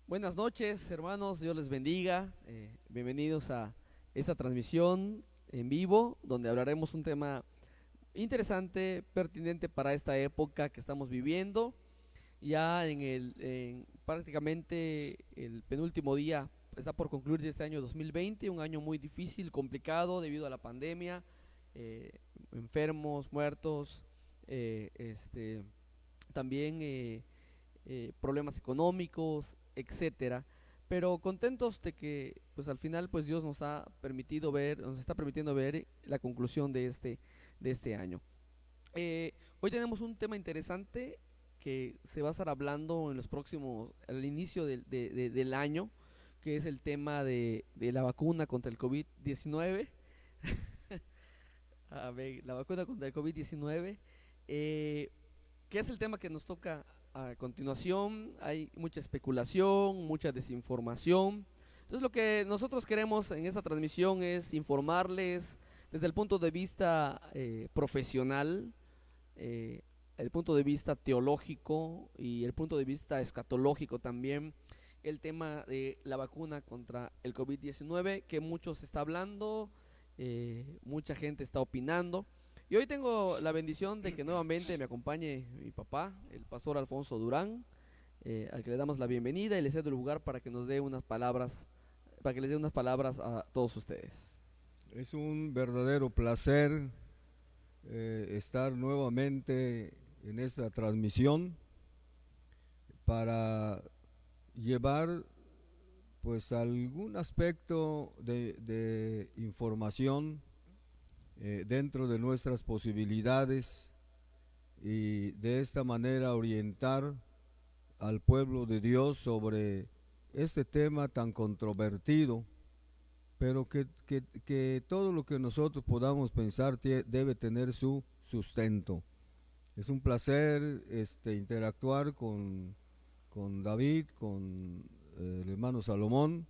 Buenas noches, hermanos, Dios les bendiga. Bienvenidos a esta transmisión en vivo, donde hablaremos un tema interesante, pertinente para esta época que estamos viviendo. Ya en prácticamente el penúltimo día está por concluir de este año 2020, un año muy difícil, complicado debido a la pandemia, eh, enfermos, muertos, también problemas económicos, etcétera. Pero contentos de que pues al final pues Dios nos ha permitido ver, nos está permitiendo ver la conclusión de este año. Hoy tenemos un tema interesante que se va a estar hablando en los próximos, al inicio del año, que es el tema de la vacuna contra el COVID-19. A ver, la vacuna contra el COVID-19. Eh, ¿Qué es el tema que nos toca a continuación? Hay mucha especulación, mucha desinformación. Entonces lo que nosotros queremos en esta transmisión es informarles desde el punto de vista profesional, eh, el punto de vista teológico y el punto de vista escatológico también, el tema de la vacuna contra el COVID-19, que mucho se está hablando, mucha gente está opinando. Y hoy tengo la bendición de que nuevamente me acompañe mi papá, el pastor Alfonso Durán, al que le damos la bienvenida y le cedo el lugar para que nos dé unas palabras, para que les dé unas palabras a todos ustedes. Es un verdadero placer estar nuevamente en esta transmisión para llevar pues algún aspecto de información dentro de nuestras posibilidades y de esta manera orientar al pueblo de Dios sobre este tema tan controvertido, pero que todo lo que nosotros podamos pensar debe tener su sustento. Es un placer interactuar con David, con el hermano Salomón,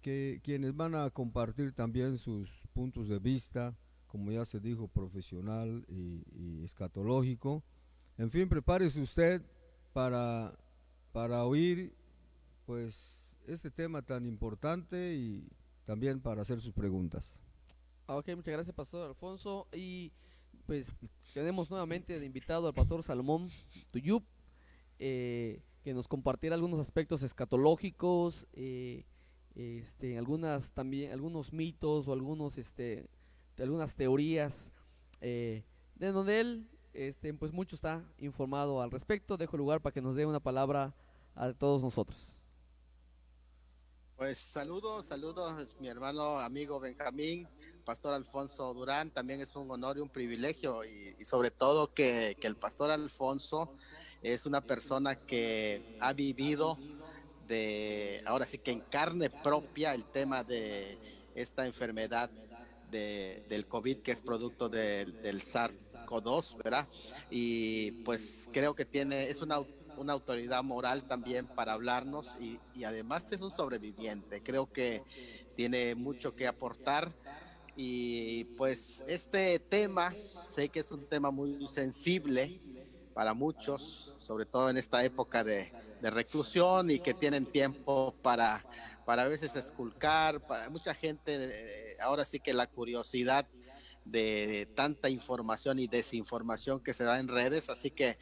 quienes van a compartir también sus puntos de vista, como ya se dijo, profesional y escatológico. En fin, prepárese usted para, para oír pues este tema tan importante y también para hacer sus preguntas. Ok, muchas gracias, Pastor Alfonso. Y pues tenemos nuevamente de invitado al Pastor Salomón Tuyup, que nos compartirá algunos aspectos escatológicos, algunas también, algunos mitos o de algunas teorías, de donde él, pues mucho está informado al respecto. Dejo el lugar para que nos dé una palabra a todos nosotros. Pues saludos, mi hermano amigo Benjamín, Pastor Alfonso Durán. También es un honor y un privilegio, y sobre todo que el Pastor Alfonso es una persona que ha vivido ahora sí que en carne propia el tema de esta enfermedad del COVID, que es producto del SARS-CoV-2, ¿verdad? Y pues creo que es una autoridad moral también para hablarnos, y además es un sobreviviente. Creo que tiene mucho que aportar, y pues este tema, sé que es un tema muy sensible para muchos, sobre todo en esta época de reclusión, y que tienen tiempo para a veces esculcar. Para mucha gente, ahora sí que la curiosidad de tanta información y desinformación que se da en redes. Así que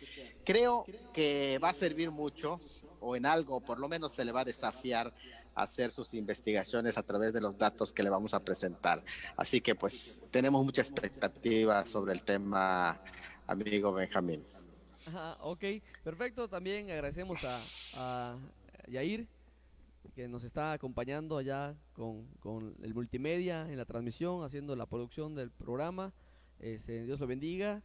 creo que va a servir mucho, o en algo por lo menos se le va a desafiar a hacer sus investigaciones a través de los datos que le vamos a presentar. Así que pues tenemos mucha expectativa sobre el tema, amigo Benjamín. Ajá, ok, perfecto. También agradecemos a Yair, que nos está acompañando allá con el multimedia en la transmisión, haciendo la producción del programa. Dios lo bendiga.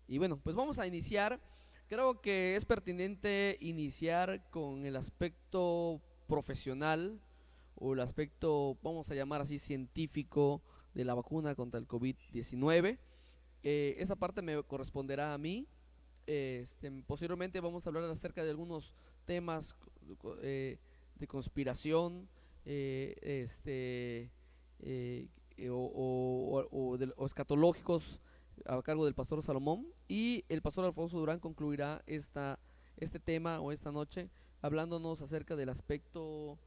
Y bueno, pues vamos a iniciar. Creo que es pertinente iniciar con el aspecto profesional o el aspecto, vamos a llamar así, científico de la vacuna contra el COVID-19. Esa parte me corresponderá a mí. Posteriormente vamos a hablar acerca de algunos temas de conspiración, o escatológicos a cargo del pastor Salomón, y el pastor Alfonso Durán concluirá este tema o esta noche hablándonos acerca del aspecto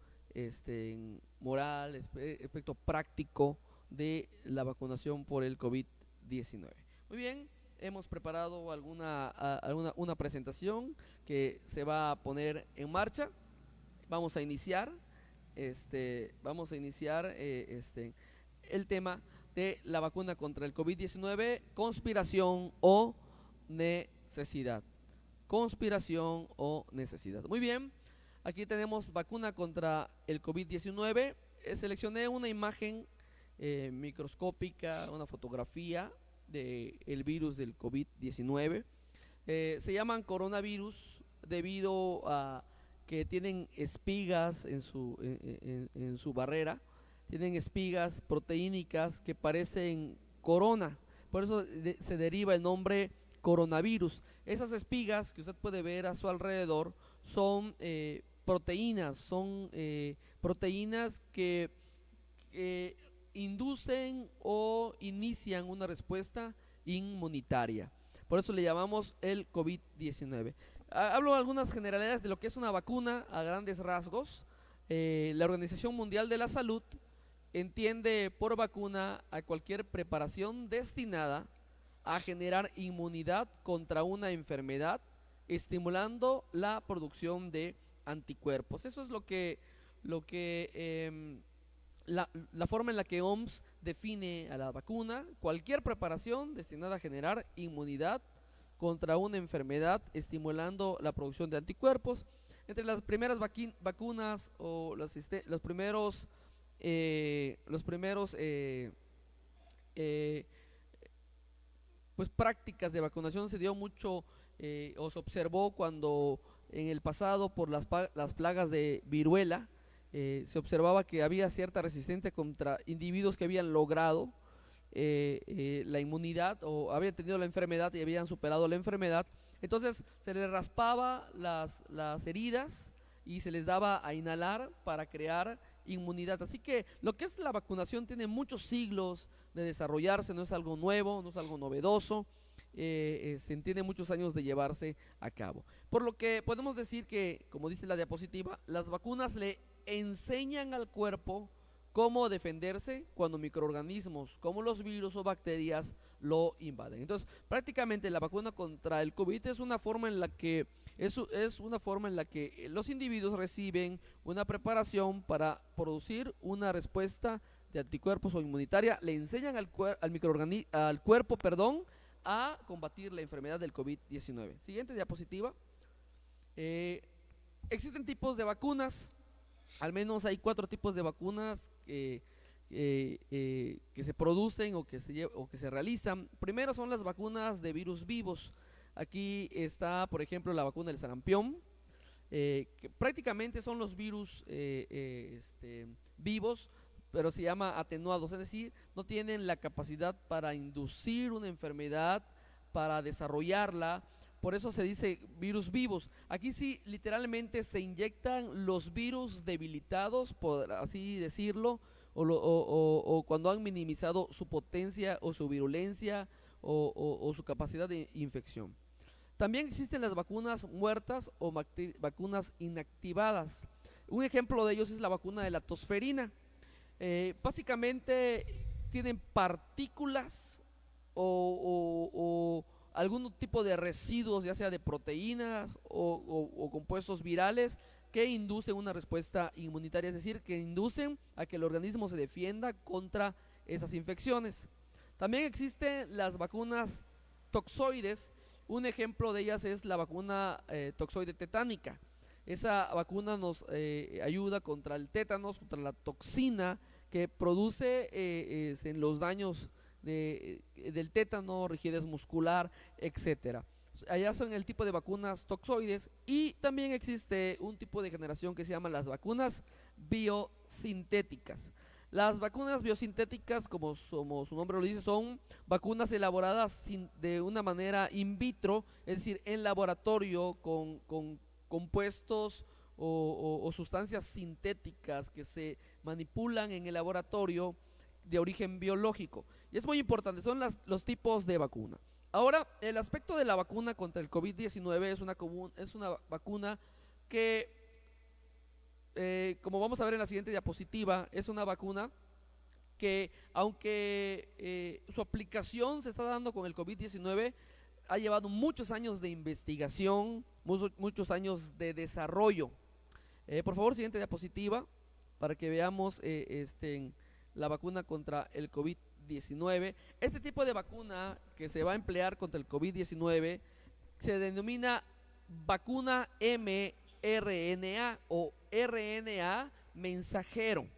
moral, aspecto práctico de la vacunación por el COVID-19. Muy bien, hemos preparado una presentación que se va a poner en marcha. Vamos a iniciar el tema de la vacuna contra el COVID-19, conspiración o necesidad. Conspiración o necesidad. Muy bien, aquí tenemos vacuna contra el COVID-19. Seleccioné una imagen microscópica, una fotografía del virus del COVID-19. Se llaman coronavirus debido a que tienen espigas en su barrera, tienen espigas proteínicas que parecen corona, por eso se deriva el nombre coronavirus. Esas espigas que usted puede ver a su alrededor son proteínas, que inducen o inician una respuesta inmunitaria. Por eso le llamamos el COVID-19. Hablo de algunas generalidades de lo que es una vacuna a grandes rasgos. La Organización Mundial de la Salud entiende por vacuna a cualquier preparación destinada a generar inmunidad contra una enfermedad, estimulando la producción de anticuerpos. Eso es la forma en la que OMS define a la vacuna: cualquier preparación destinada a generar inmunidad contra una enfermedad, estimulando la producción de anticuerpos. Entre las primeras vacunas o los primeros pues prácticas de vacunación se dio mucho o se observó cuando en el pasado por las plagas de viruela se observaba que había cierta resistencia contra individuos que habían logrado la inmunidad o habían tenido la enfermedad y habían superado la enfermedad. Entonces se les raspaba las heridas y se les daba a inhalar para crear inmunidad. Así que lo que es la vacunación tiene muchos siglos de desarrollarse, no es algo nuevo, no es algo novedoso, tiene muchos años de llevarse a cabo. Por lo que podemos decir que, como dice la diapositiva, las vacunas le enseñan al cuerpo cómo defenderse cuando microorganismos como los virus o bacterias lo invaden. Entonces, prácticamente la vacuna contra el COVID es una forma en la que los individuos reciben una preparación para producir una respuesta de anticuerpos o inmunitaria. Le enseñan al cuerpo, a combatir la enfermedad del COVID-19. Siguiente diapositiva. Existen tipos de vacunas. Al menos hay 4 tipos de vacunas que se producen o que se realizan. Primero son las vacunas de virus vivos. Aquí está, por ejemplo, la vacuna del sarampión, que prácticamente son los virus vivos, pero se llama atenuados, es decir, no tienen la capacidad para inducir una enfermedad, para desarrollarla. Por eso se dice virus vivos. Aquí sí, literalmente se inyectan los virus debilitados, por así decirlo, o cuando han minimizado su potencia o su virulencia o su capacidad de infección. También existen las vacunas muertas o vacunas inactivadas. Un ejemplo de ellos es la vacuna de la tosferina. Básicamente tienen partículas o algún tipo de residuos, ya sea de proteínas o compuestos virales, que inducen una respuesta inmunitaria, es decir, que inducen a que el organismo se defienda contra esas infecciones. También existen las vacunas toxoides. Un ejemplo de ellas es la vacuna toxoide tetánica. Esa vacuna nos ayuda contra el tétanos, contra la toxina que produce en los daños del tétano, rigidez muscular, etcétera. Allá son el tipo de vacunas toxoides. Y también existe un tipo de generación que se llama las vacunas biosintéticas. Las vacunas biosintéticas, como su nombre lo dice, son vacunas elaboradas de una manera in vitro, es decir, en laboratorio, con compuestos o sustancias sintéticas que se manipulan en el laboratorio de origen biológico. Y es muy importante, son los tipos de vacuna. Ahora, el aspecto de la vacuna contra el COVID-19 es una vacuna que como vamos a ver en la siguiente diapositiva, es una vacuna que aunque su aplicación se está dando con el COVID-19, ha llevado muchos años de investigación, muchos años de desarrollo. Por favor, siguiente diapositiva, para que veamos la vacuna contra el COVID-19. Este tipo de vacuna que se va a emplear contra el COVID-19 se denomina vacuna mRNA o RNA mensajero.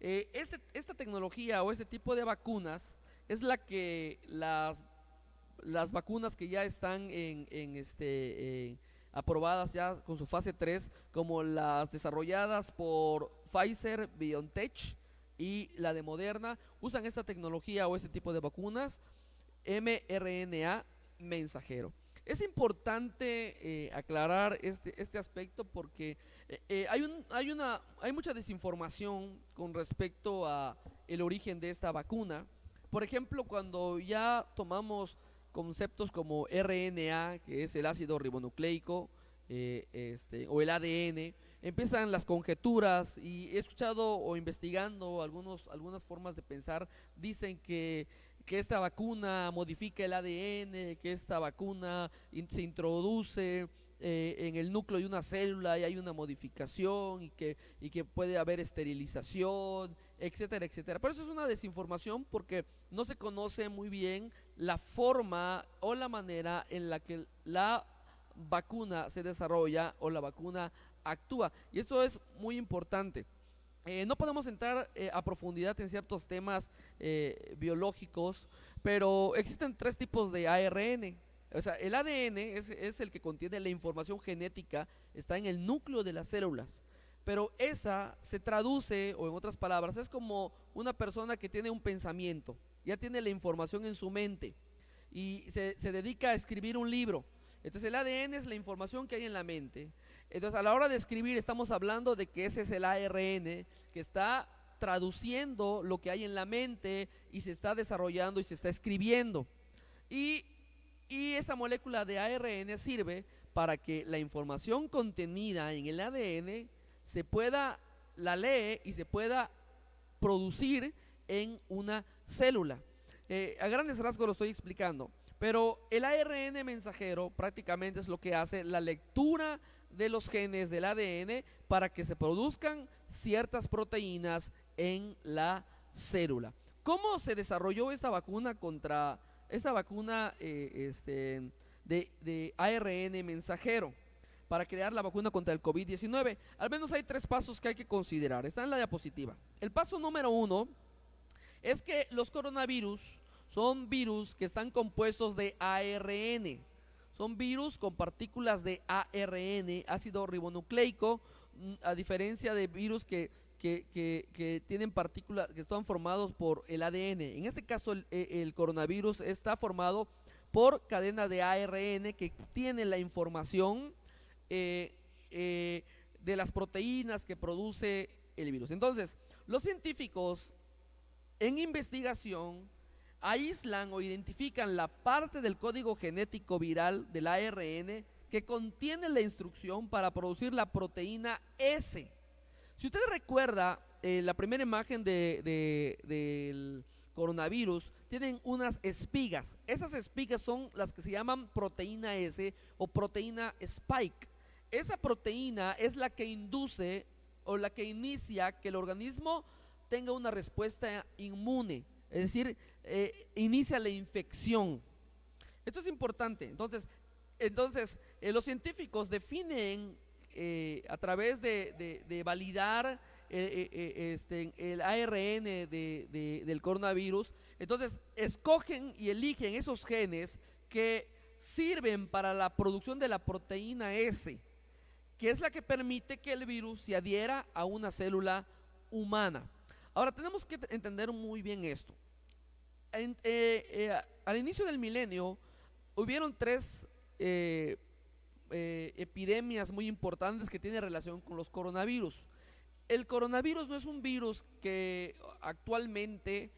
Esta tecnología o este tipo de vacunas es la que las vacunas que ya están aprobadas ya con su fase 3, como las desarrolladas por Pfizer, BioNTech y la de Moderna, usan esta tecnología o este tipo de vacunas mRNA mensajero. Es importante aclarar este aspecto porque hay mucha desinformación con respecto a el origen de esta vacuna. Por ejemplo, cuando ya tomamos conceptos como RNA, que es el ácido ribonucleico, o el ADN, empiezan las conjeturas, y he escuchado o investigando algunas formas de pensar, dicen que esta vacuna modifica el ADN, que esta vacuna se introduce en el núcleo de una célula y hay una modificación, y que puede haber esterilización, etcétera, etcétera. Pero eso es una desinformación porque no se conoce muy bien la forma o la manera en la que la vacuna se desarrolla o la vacuna actúa, y esto es muy importante. No podemos entrar a profundidad en ciertos temas biológicos, pero existen 3 tipos de ARN. O sea, el ADN es el que contiene la información genética, está en el núcleo de las células, pero esa se traduce, o en otras palabras, es como una persona que tiene un pensamiento, ya tiene la información en su mente y se dedica a escribir un libro. Entonces el ADN es la información que hay en la mente. Entonces a la hora de escribir estamos hablando de que ese es el ARN que está traduciendo lo que hay en la mente y se está desarrollando y se está escribiendo. Y esa molécula de ARN sirve para que la información contenida en el ADN la lee y se pueda producir en una célula. A grandes rasgos lo estoy explicando, pero el ARN mensajero prácticamente es lo que hace la lectura de los genes del ADN para que se produzcan ciertas proteínas en la célula. ¿Cómo se desarrolló esta vacuna de ARN mensajero para crear la vacuna contra el COVID-19? Al menos hay 3 pasos que hay que considerar. Está en la diapositiva. El paso número 1 es que los coronavirus son virus que están compuestos de ARN. Son virus con partículas de ARN, ácido ribonucleico, a diferencia de virus que tienen partículas que están formados por el ADN. En este caso el coronavirus está formado por cadena de ARN que tiene la información de las proteínas que produce el virus. Entonces, los científicos en investigación aíslan o identifican la parte del código genético viral del ARN que contiene la instrucción para producir la proteína S. Si usted recuerda la primera imagen del coronavirus, tienen unas espigas. Esas espigas son las que se llaman proteína S o proteína spike. Esa proteína es la que induce o la que inicia que el organismo tenga una respuesta inmune, es decir, inicia la infección. Esto es importante. Entonces los científicos definen a través de validar el ARN del coronavirus. Entonces escogen y eligen esos genes que sirven para la producción de la proteína S, que es la que permite que el virus se adhiera a una célula humana. Ahora tenemos que entender muy bien esto. Al inicio del milenio hubieron 3 epidemias muy importantes que tienen relación con los coronavirus. El coronavirus no es un virus que actualmente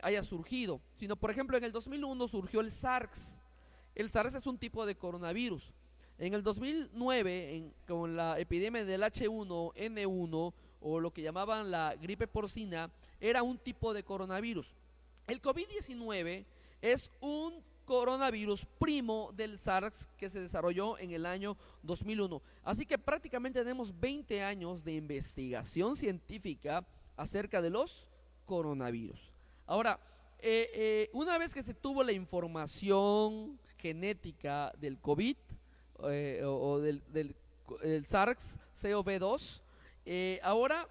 haya surgido, sino por ejemplo en el 2001 surgió el SARS. El SARS es un tipo de coronavirus. En el 2009, con la epidemia del H1N1, o lo que llamaban la gripe porcina, era un tipo de coronavirus. El COVID-19 es un coronavirus primo del SARS que se desarrolló en el año 2001. Así que prácticamente tenemos 20 años de investigación científica acerca de los coronavirus. Ahora, una vez que se tuvo la información genética del COVID o del SARS-CoV-2, ahora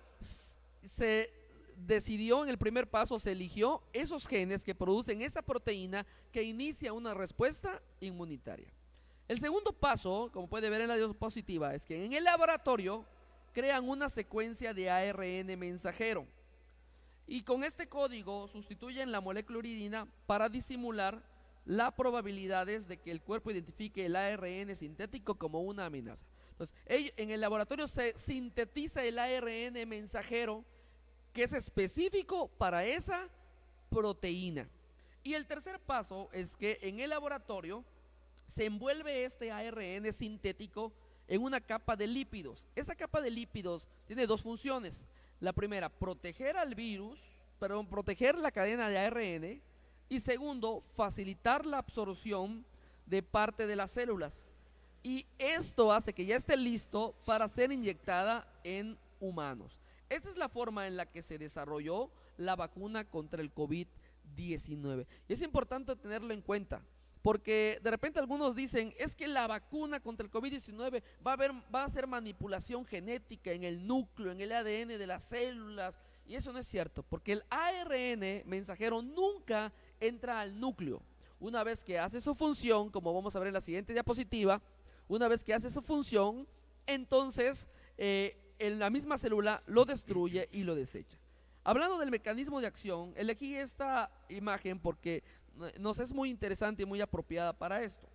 se decidió, en el primer paso se eligió esos genes que producen esa proteína que inicia una respuesta inmunitaria. El segundo paso, como puede ver en la diapositiva, es que en el laboratorio crean una secuencia de ARN mensajero y con este código sustituyen la molécula uridina para disimular las probabilidades de que el cuerpo identifique el ARN sintético como una amenaza. Entonces, en el laboratorio se sintetiza el ARN mensajero que es específico para esa proteína. Y el tercer paso es que en el laboratorio se envuelve este ARN sintético en una capa de lípidos. Esa capa de lípidos tiene dos funciones. La primera, proteger al virus, proteger la cadena de ARN, y segundo, facilitar la absorción de parte de las células. Y esto hace que ya esté listo para ser inyectada en humanos. Esta es la forma en la que se desarrolló la vacuna contra el COVID-19. Y es importante tenerlo en cuenta, porque de repente algunos dicen, es que la vacuna contra el COVID-19 va a ser manipulación genética en el núcleo, en el ADN de las células, y eso no es cierto, porque el ARN mensajero nunca entra al núcleo. Una vez que hace su función, como vamos a ver en la siguiente diapositiva, una vez que hace su función, entonces en la misma célula lo destruye y lo desecha. Hablando del mecanismo de acción, elegí esta imagen porque nos es muy interesante y muy apropiada para esto.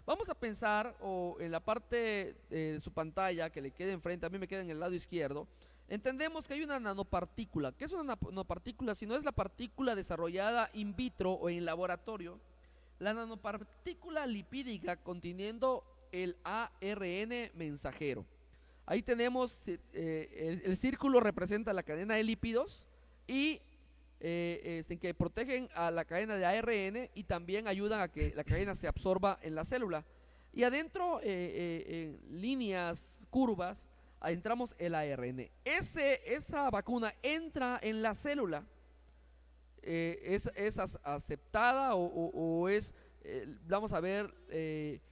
Vamos a pensar, en la parte de su pantalla que le quede enfrente, a mí me queda en el lado izquierdo, entendemos que hay una nanopartícula. ¿Qué es una nanopartícula? Si no es la partícula desarrollada in vitro o en laboratorio, la nanopartícula lipídica conteniendo el ARN mensajero. Ahí tenemos, el círculo representa la cadena de lípidos y que protegen a la cadena de ARN y también ayudan a que la cadena se absorba en la célula. Y adentro, en líneas curvas, adentramos el ARN. Esa vacuna entra en la célula, es aceptada o es, vamos a ver,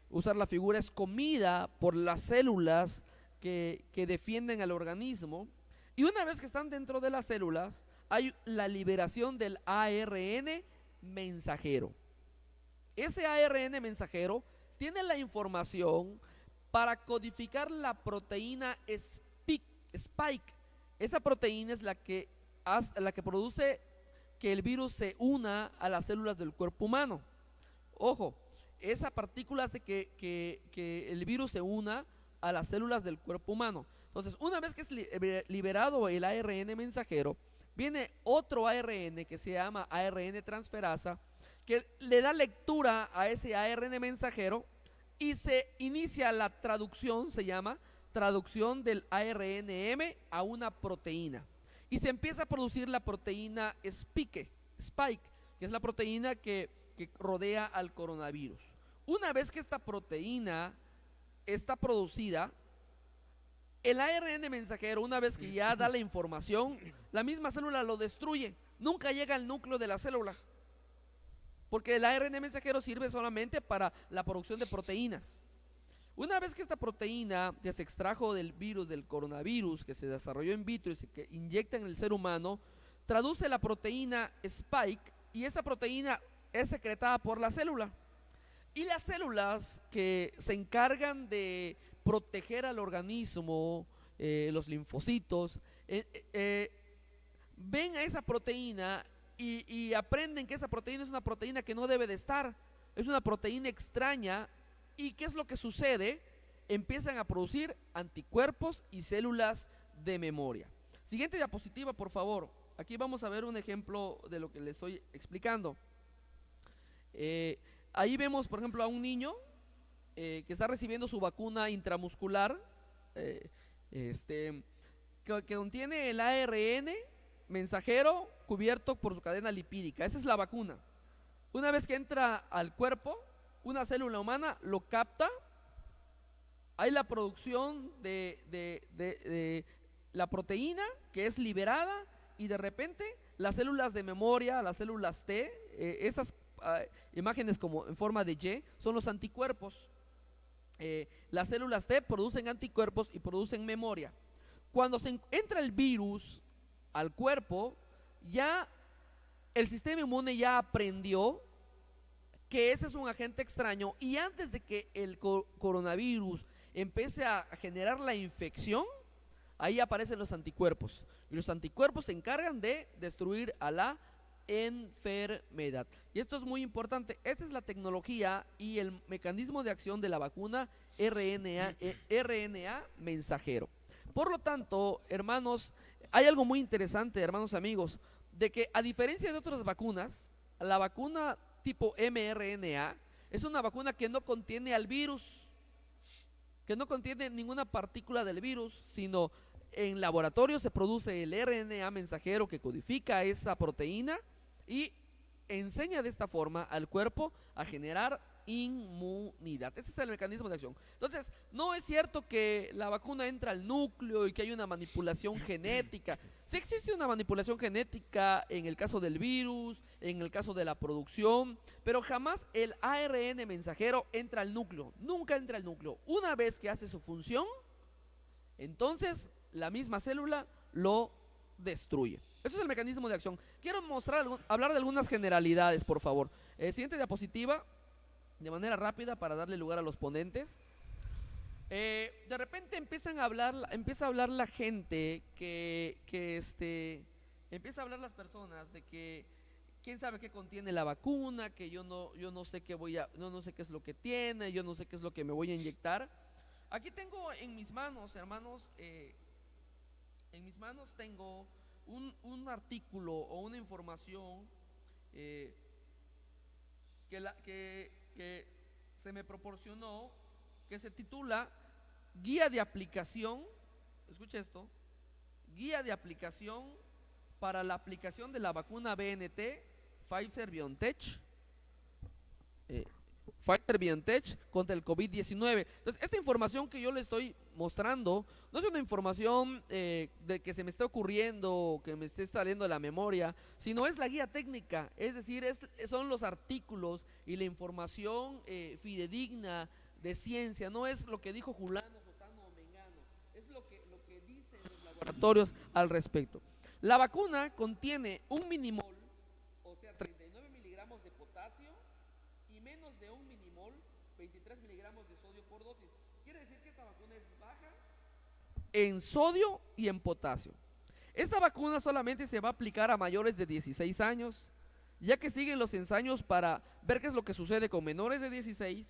usar la figura, es comida por las células que defienden al organismo, y una vez que están dentro de las células hay la liberación del ARN mensajero. Ese ARN mensajero tiene la información para codificar la proteína Spike. Esa proteína es la que produce que el virus se una a las células del cuerpo humano. Ojo, esa partícula hace que el virus se una a las células del cuerpo humano. Entonces, una vez que es liberado el ARN mensajero, viene otro ARN que se llama ARN transferasa, que le da lectura a ese ARN mensajero y se inicia la traducción, se llama traducción del ARNM a una proteína. Y se empieza a producir la proteína Spike, que es la proteína que rodea al coronavirus. Una vez que esta proteína está producida, el ARN mensajero, una vez que ya da la información, la misma célula lo destruye, nunca llega al núcleo de la célula, porque el ARN mensajero sirve solamente para la producción de proteínas. Una vez que esta proteína que se extrajo del virus, del coronavirus, que se desarrolló in vitro y que inyecta en el ser humano, traduce la proteína Spike, y esa proteína es secretada por la célula. Y las células que se encargan de proteger al organismo, los linfocitos, ven a esa proteína y aprenden que esa proteína es una proteína que no debe de estar, es una proteína extraña. ¿Y qué es lo que sucede? Empiezan a producir anticuerpos y células de memoria. Siguiente diapositiva, por favor. Aquí vamos a ver un ejemplo de lo que les estoy explicando. Ahí vemos, por ejemplo, a un niño que está recibiendo su vacuna intramuscular, eh, este, que contiene el ARN mensajero cubierto por su cadena lipídica. Esa es la vacuna. Una vez que entra al cuerpo, una célula humana lo capta, hay la producción de la proteína que es liberada, y de repente las células de memoria, las células T, esas imágenes como en forma de Y, son los anticuerpos. Las células T producen anticuerpos y producen memoria. Cuando entra el virus al cuerpo, ya el sistema inmune ya aprendió que ese es un agente extraño, y antes de que el coronavirus empiece a generar la infección, ahí aparecen los anticuerpos, y los anticuerpos se encargan de destruir a la enfermedad. Y esto es muy importante. Esta es la tecnología y el mecanismo de acción de la vacuna RNA mensajero. Por lo tanto, hermanos, hay algo muy interesante, hermanos amigos, de que a diferencia de otras vacunas, la vacuna tipo mRNA es una vacuna que no contiene al virus, que no contiene ninguna partícula del virus, sino en laboratorio se produce el RNA mensajero que codifica esa proteína y enseña de esta forma al cuerpo a generar inmunidad. Ese es el mecanismo de acción. Entonces, no es cierto que la vacuna entra al núcleo y que hay una manipulación genética. Sí existe una manipulación genética en el caso del virus, en el caso de la producción, pero jamás el ARN mensajero entra al núcleo. Nunca entra al núcleo. Una vez que hace su función, entonces la misma célula lo destruye. Eso es el mecanismo de acción. Quiero hablar de algunas generalidades, por favor. Siguiente diapositiva, de manera rápida para darle lugar a los ponentes. De repente empieza a hablar la gente empieza a hablar las personas de que quién sabe qué contiene la vacuna, que yo no sé qué no sé qué es lo que tiene, yo no sé qué es lo que me voy a inyectar. Aquí tengo en mis manos, hermanos, en mis manos tengo un artículo o una información que se me proporcionó, que se titula Guía de aplicación, escuche esto, Guía de aplicación para la aplicación de la vacuna BNT Pfizer-BioNTech contra el COVID-19. Entonces, esta información que yo le estoy mostrando no es una información de que se me esté ocurriendo, que me esté saliendo de la memoria, sino es la guía técnica, es decir, son los artículos y la información fidedigna de ciencia. No es lo que dijo Julano, Sotano o Mengano, es lo que dicen los laboratorios al respecto. La vacuna contiene un minimol, o sea 39 miligramos de potasio, y menos de un minimol, 23 miligramos de sodio por dosis. Quiere decir que esta vacuna es baja en sodio y en potasio. Esta vacuna solamente se va a aplicar a mayores de 16 años, ya que siguen los ensayos para ver qué es lo que sucede con menores de 16,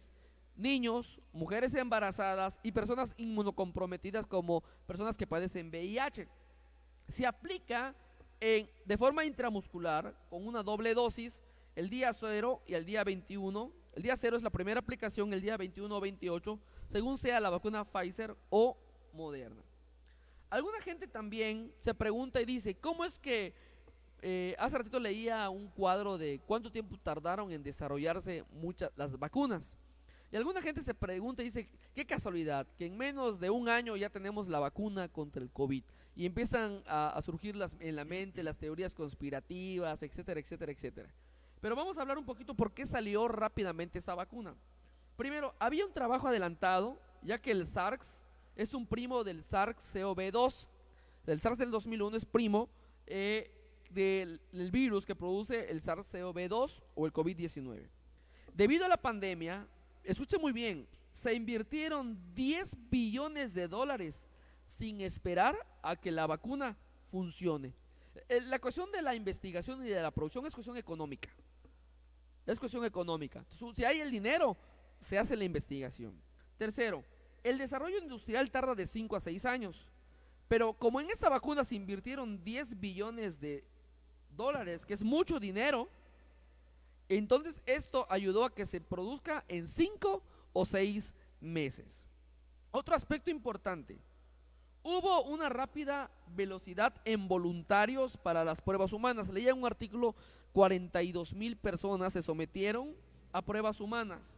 niños, mujeres embarazadas y personas inmunocomprometidas como personas que padecen VIH. Se aplica de forma intramuscular con una doble dosis el día 0 y el día 21. El día 0 es la primera aplicación, el día 21 o 28, según sea la vacuna Pfizer o Moderna. Alguna gente también se pregunta y dice, ¿cómo es que hace ratito leía un cuadro de cuánto tiempo tardaron en desarrollarse las vacunas? Y alguna gente se pregunta y dice, qué casualidad, que en menos de un año ya tenemos la vacuna contra el COVID. Y empiezan a surgir en la mente las teorías conspirativas, etcétera, etcétera, etcétera. Pero vamos a hablar un poquito por qué salió rápidamente esta vacuna. Primero, había un trabajo adelantado, ya que el SARS es un primo del SARS-CoV-2. El SARS del 2001 es primo del virus que produce el SARS-CoV-2 o el COVID-19. Debido a la pandemia, escuchen muy bien, se invirtieron $10 billones sin esperar a que la vacuna funcione. La cuestión de la investigación y de la producción es cuestión económica. Es cuestión económica. Si hay el dinero, se hace la investigación. Tercero, el desarrollo industrial tarda de 5 a 6 años. Pero como en esta vacuna se invirtieron $10 billones, que es mucho dinero, entonces esto ayudó a que se produzca en 5 o 6 meses. Otro aspecto importante: hubo una rápida velocidad en voluntarios para las pruebas humanas. Leía un artículo, 42,000 personas se sometieron a pruebas humanas.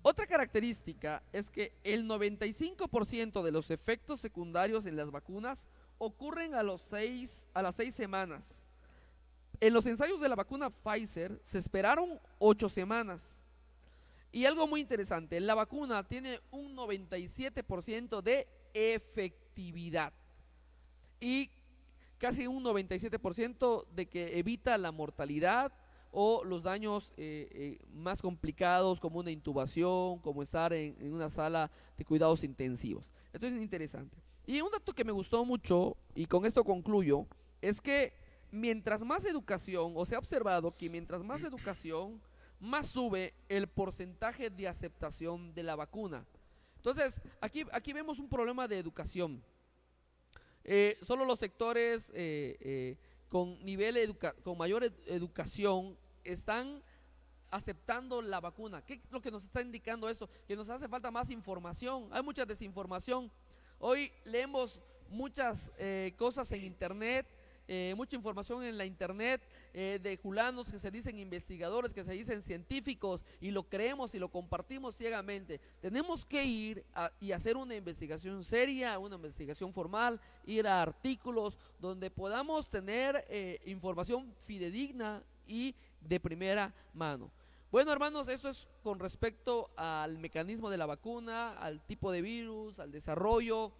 Otra característica es que el 95% de los efectos secundarios en las vacunas ocurren a las 6 semanas. En los ensayos de la vacuna Pfizer se esperaron 8 semanas. Y algo muy interesante, la vacuna tiene un 97% de efectividad y casi un 97% de que evita la mortalidad o los daños más complicados, como una intubación, como estar en una sala de cuidados intensivos. Esto es interesante. Y un dato que me gustó mucho, y con esto concluyo, es que mientras más educación, o se ha observado que mientras más educación, más sube el porcentaje de aceptación de la vacuna. Entonces, aquí vemos un problema de educación. Solo los sectores con mayor educación están aceptando la vacuna. ¿Qué es lo que nos está indicando esto? Que nos hace falta más información. Hay mucha desinformación. Hoy leemos muchas cosas en internet, mucha información en la internet, de julanos que se dicen investigadores, que se dicen científicos, y lo creemos y lo compartimos ciegamente. Tenemos que ir y hacer una investigación seria, una investigación formal, ir a artículos donde podamos tener información fidedigna y de primera mano. Bueno, hermanos, esto es con respecto al mecanismo de la vacuna, al tipo de virus, al desarrollo,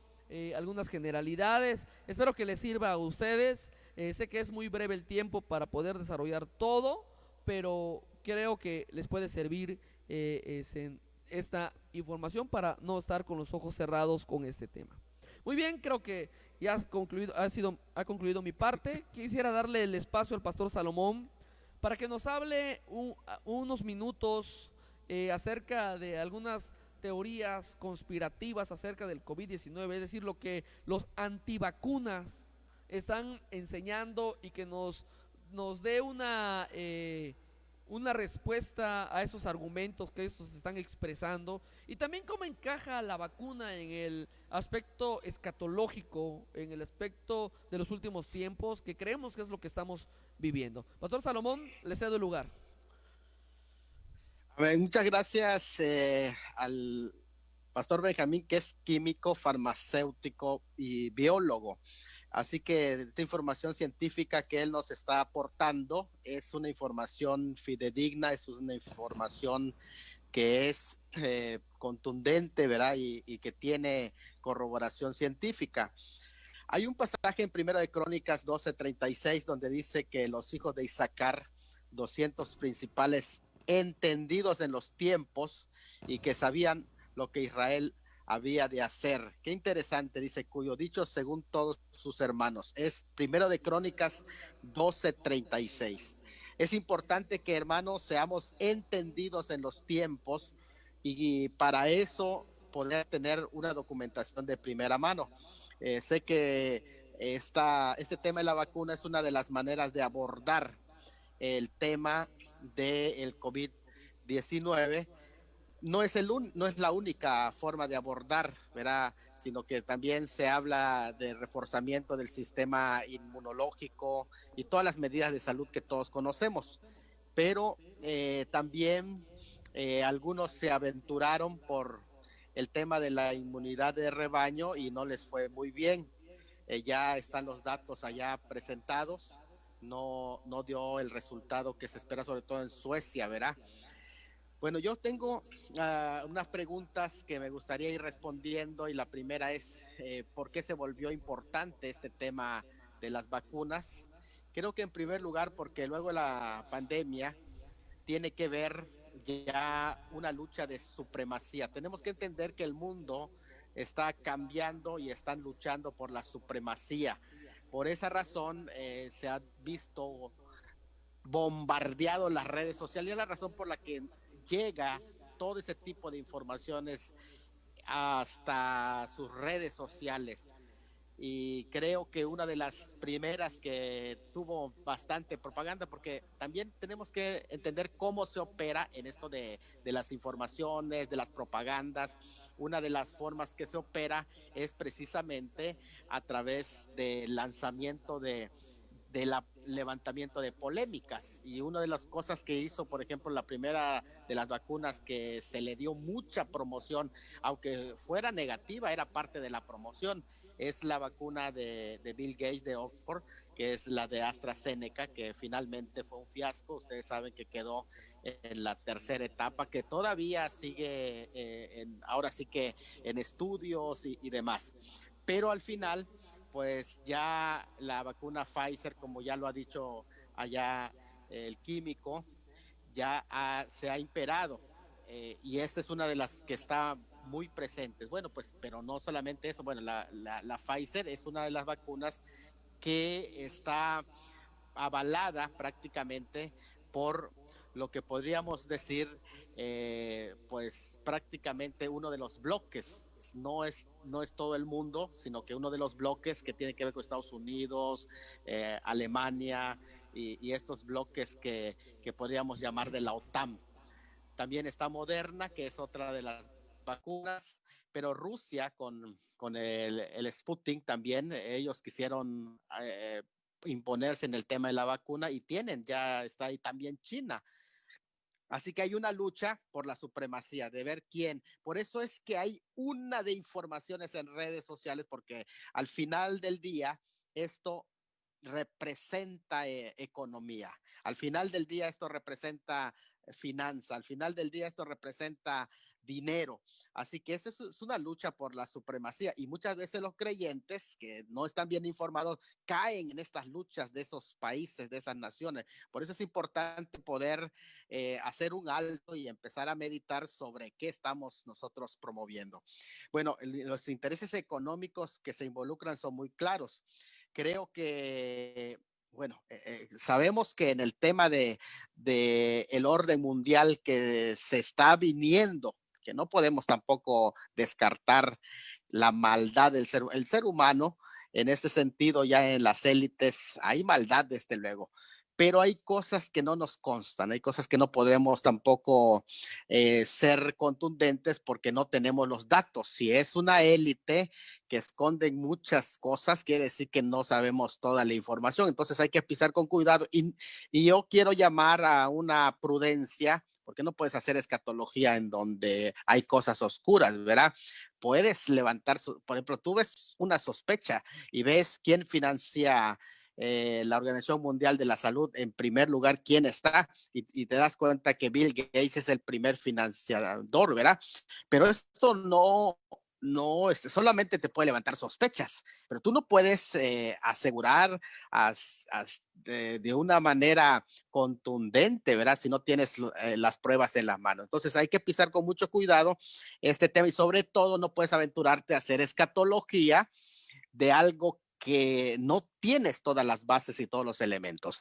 algunas generalidades. Espero que les sirva a ustedes. Sé que es muy breve el tiempo para poder desarrollar todo, pero creo que les puede servir esta información para no estar con los ojos cerrados con este tema. Muy bien, creo que ya ha concluido mi parte. Quisiera darle el espacio al pastor Salomón para que nos hable unos minutos acerca de algunas teorías conspirativas acerca del COVID-19, es decir, lo que los antivacunas están enseñando, y que nos dé una respuesta a esos argumentos que estos están expresando, y también cómo encaja la vacuna en el aspecto escatológico, en el aspecto de los últimos tiempos, que creemos que es lo que estamos viviendo. Pastor Salomón, le cedo el lugar. Muchas gracias al pastor Benjamín, que es químico, farmacéutico y biólogo. Así que esta información científica que él nos está aportando es una información fidedigna, es una información que es contundente, ¿verdad? Y que tiene corroboración científica. Hay un pasaje en Primero de Crónicas 12:36 donde dice que los hijos de Isaacar, 200 principales entendidos en los tiempos y que sabían lo que Israel había de hacer. Qué interesante, dice, cuyo dicho según todos sus hermanos. Es Primero de Crónicas 12:36. Es importante que, hermanos, seamos entendidos en los tiempos, y para eso poder tener una documentación de primera mano. Sé que este tema de la vacuna es una de las maneras de abordar el tema del COVID-19. No es la única forma de abordar, ¿verdad? Sino que también se habla de reforzamiento del sistema inmunológico y todas las medidas de salud que todos conocemos. Pero también algunos se aventuraron por el tema de la inmunidad de rebaño y no les fue muy bien. Ya están los datos allá presentados. No dio el resultado que se espera, sobre todo en Suecia, ¿verdad? Bueno, yo tengo unas preguntas que me gustaría ir respondiendo, y la primera es ¿por qué se volvió importante este tema de las vacunas? Creo que en primer lugar porque luego la pandemia tiene que ver ya una lucha de supremacía. Tenemos que entender que el mundo está cambiando y están luchando por la supremacía. Por esa razón se ha visto bombardeado las redes sociales, y es la razón por la que llega todo ese tipo de informaciones hasta sus redes sociales. y creo que una de las primeras que tuvo bastante propaganda, porque también tenemos que entender cómo se opera en esto de las informaciones, de las propagandas. Una de las formas que se opera es precisamente a través del lanzamiento de la levantamiento de polémicas, y una de las cosas que hizo, por ejemplo, la primera de las vacunas que se le dio mucha promoción, aunque fuera negativa, era parte de la promoción, es la vacuna de Bill Gates de Oxford, que es la de AstraZeneca, que finalmente fue un fiasco. Ustedes saben que quedó en la tercera etapa, que todavía sigue ahora sí que en estudios y demás, pero al final pues ya la vacuna Pfizer, como ya lo ha dicho allá el químico, ya se ha imperado, y esta es una de las que está muy presentes. Bueno, pues, pero no solamente eso, bueno, la Pfizer es una de las vacunas que está avalada prácticamente por lo que podríamos decir, pues prácticamente uno de los bloques. No es todo el mundo, sino que uno de los bloques que tiene que ver con Estados Unidos, Alemania y estos bloques que podríamos llamar de la OTAN. También está Moderna, que es otra de las vacunas, pero Rusia con el Sputnik también, ellos quisieron imponerse en el tema de la vacuna y ya está ahí también China. Así que hay una lucha por la supremacía, de ver quién. Por eso es que hay una de informaciones en redes sociales, porque al final del día esto representa economía. Al final del día esto representa finanza. Al final del día esto representa dinero. Así que esta es una lucha por la supremacía, y muchas veces los creyentes que no están bien informados caen en estas luchas de esos países, de esas naciones. Por eso es importante poder hacer un alto y empezar a meditar sobre qué estamos nosotros promoviendo. Bueno, los intereses económicos que se involucran son muy claros. Creo que, bueno, sabemos que en el tema de el orden mundial que se está viniendo, que no podemos tampoco descartar la maldad del el ser humano. En ese sentido, ya en las élites hay maldad, desde luego, pero hay cosas que no nos constan, hay cosas que no podemos tampoco ser contundentes porque no tenemos los datos. Si es una élite que esconden muchas cosas, quiere decir que no sabemos toda la información, entonces hay que pisar con cuidado, y yo quiero llamar a una prudencia, porque no puedes hacer escatología en donde hay cosas oscuras, ¿verdad? Puedes levantar, por ejemplo, tú ves una sospecha y ves quién financia la Organización Mundial de la Salud, en primer lugar, quién está, y te das cuenta que Bill Gates es el primer financiador, ¿verdad? Pero esto no solamente te puede levantar sospechas, pero tú no puedes asegurar de una manera contundente, ¿verdad? Si no tienes las pruebas en la mano. Entonces hay que pisar con mucho cuidado este tema, y sobre todo no puedes aventurarte a hacer escatología de algo que no tienes todas las bases y todos los elementos.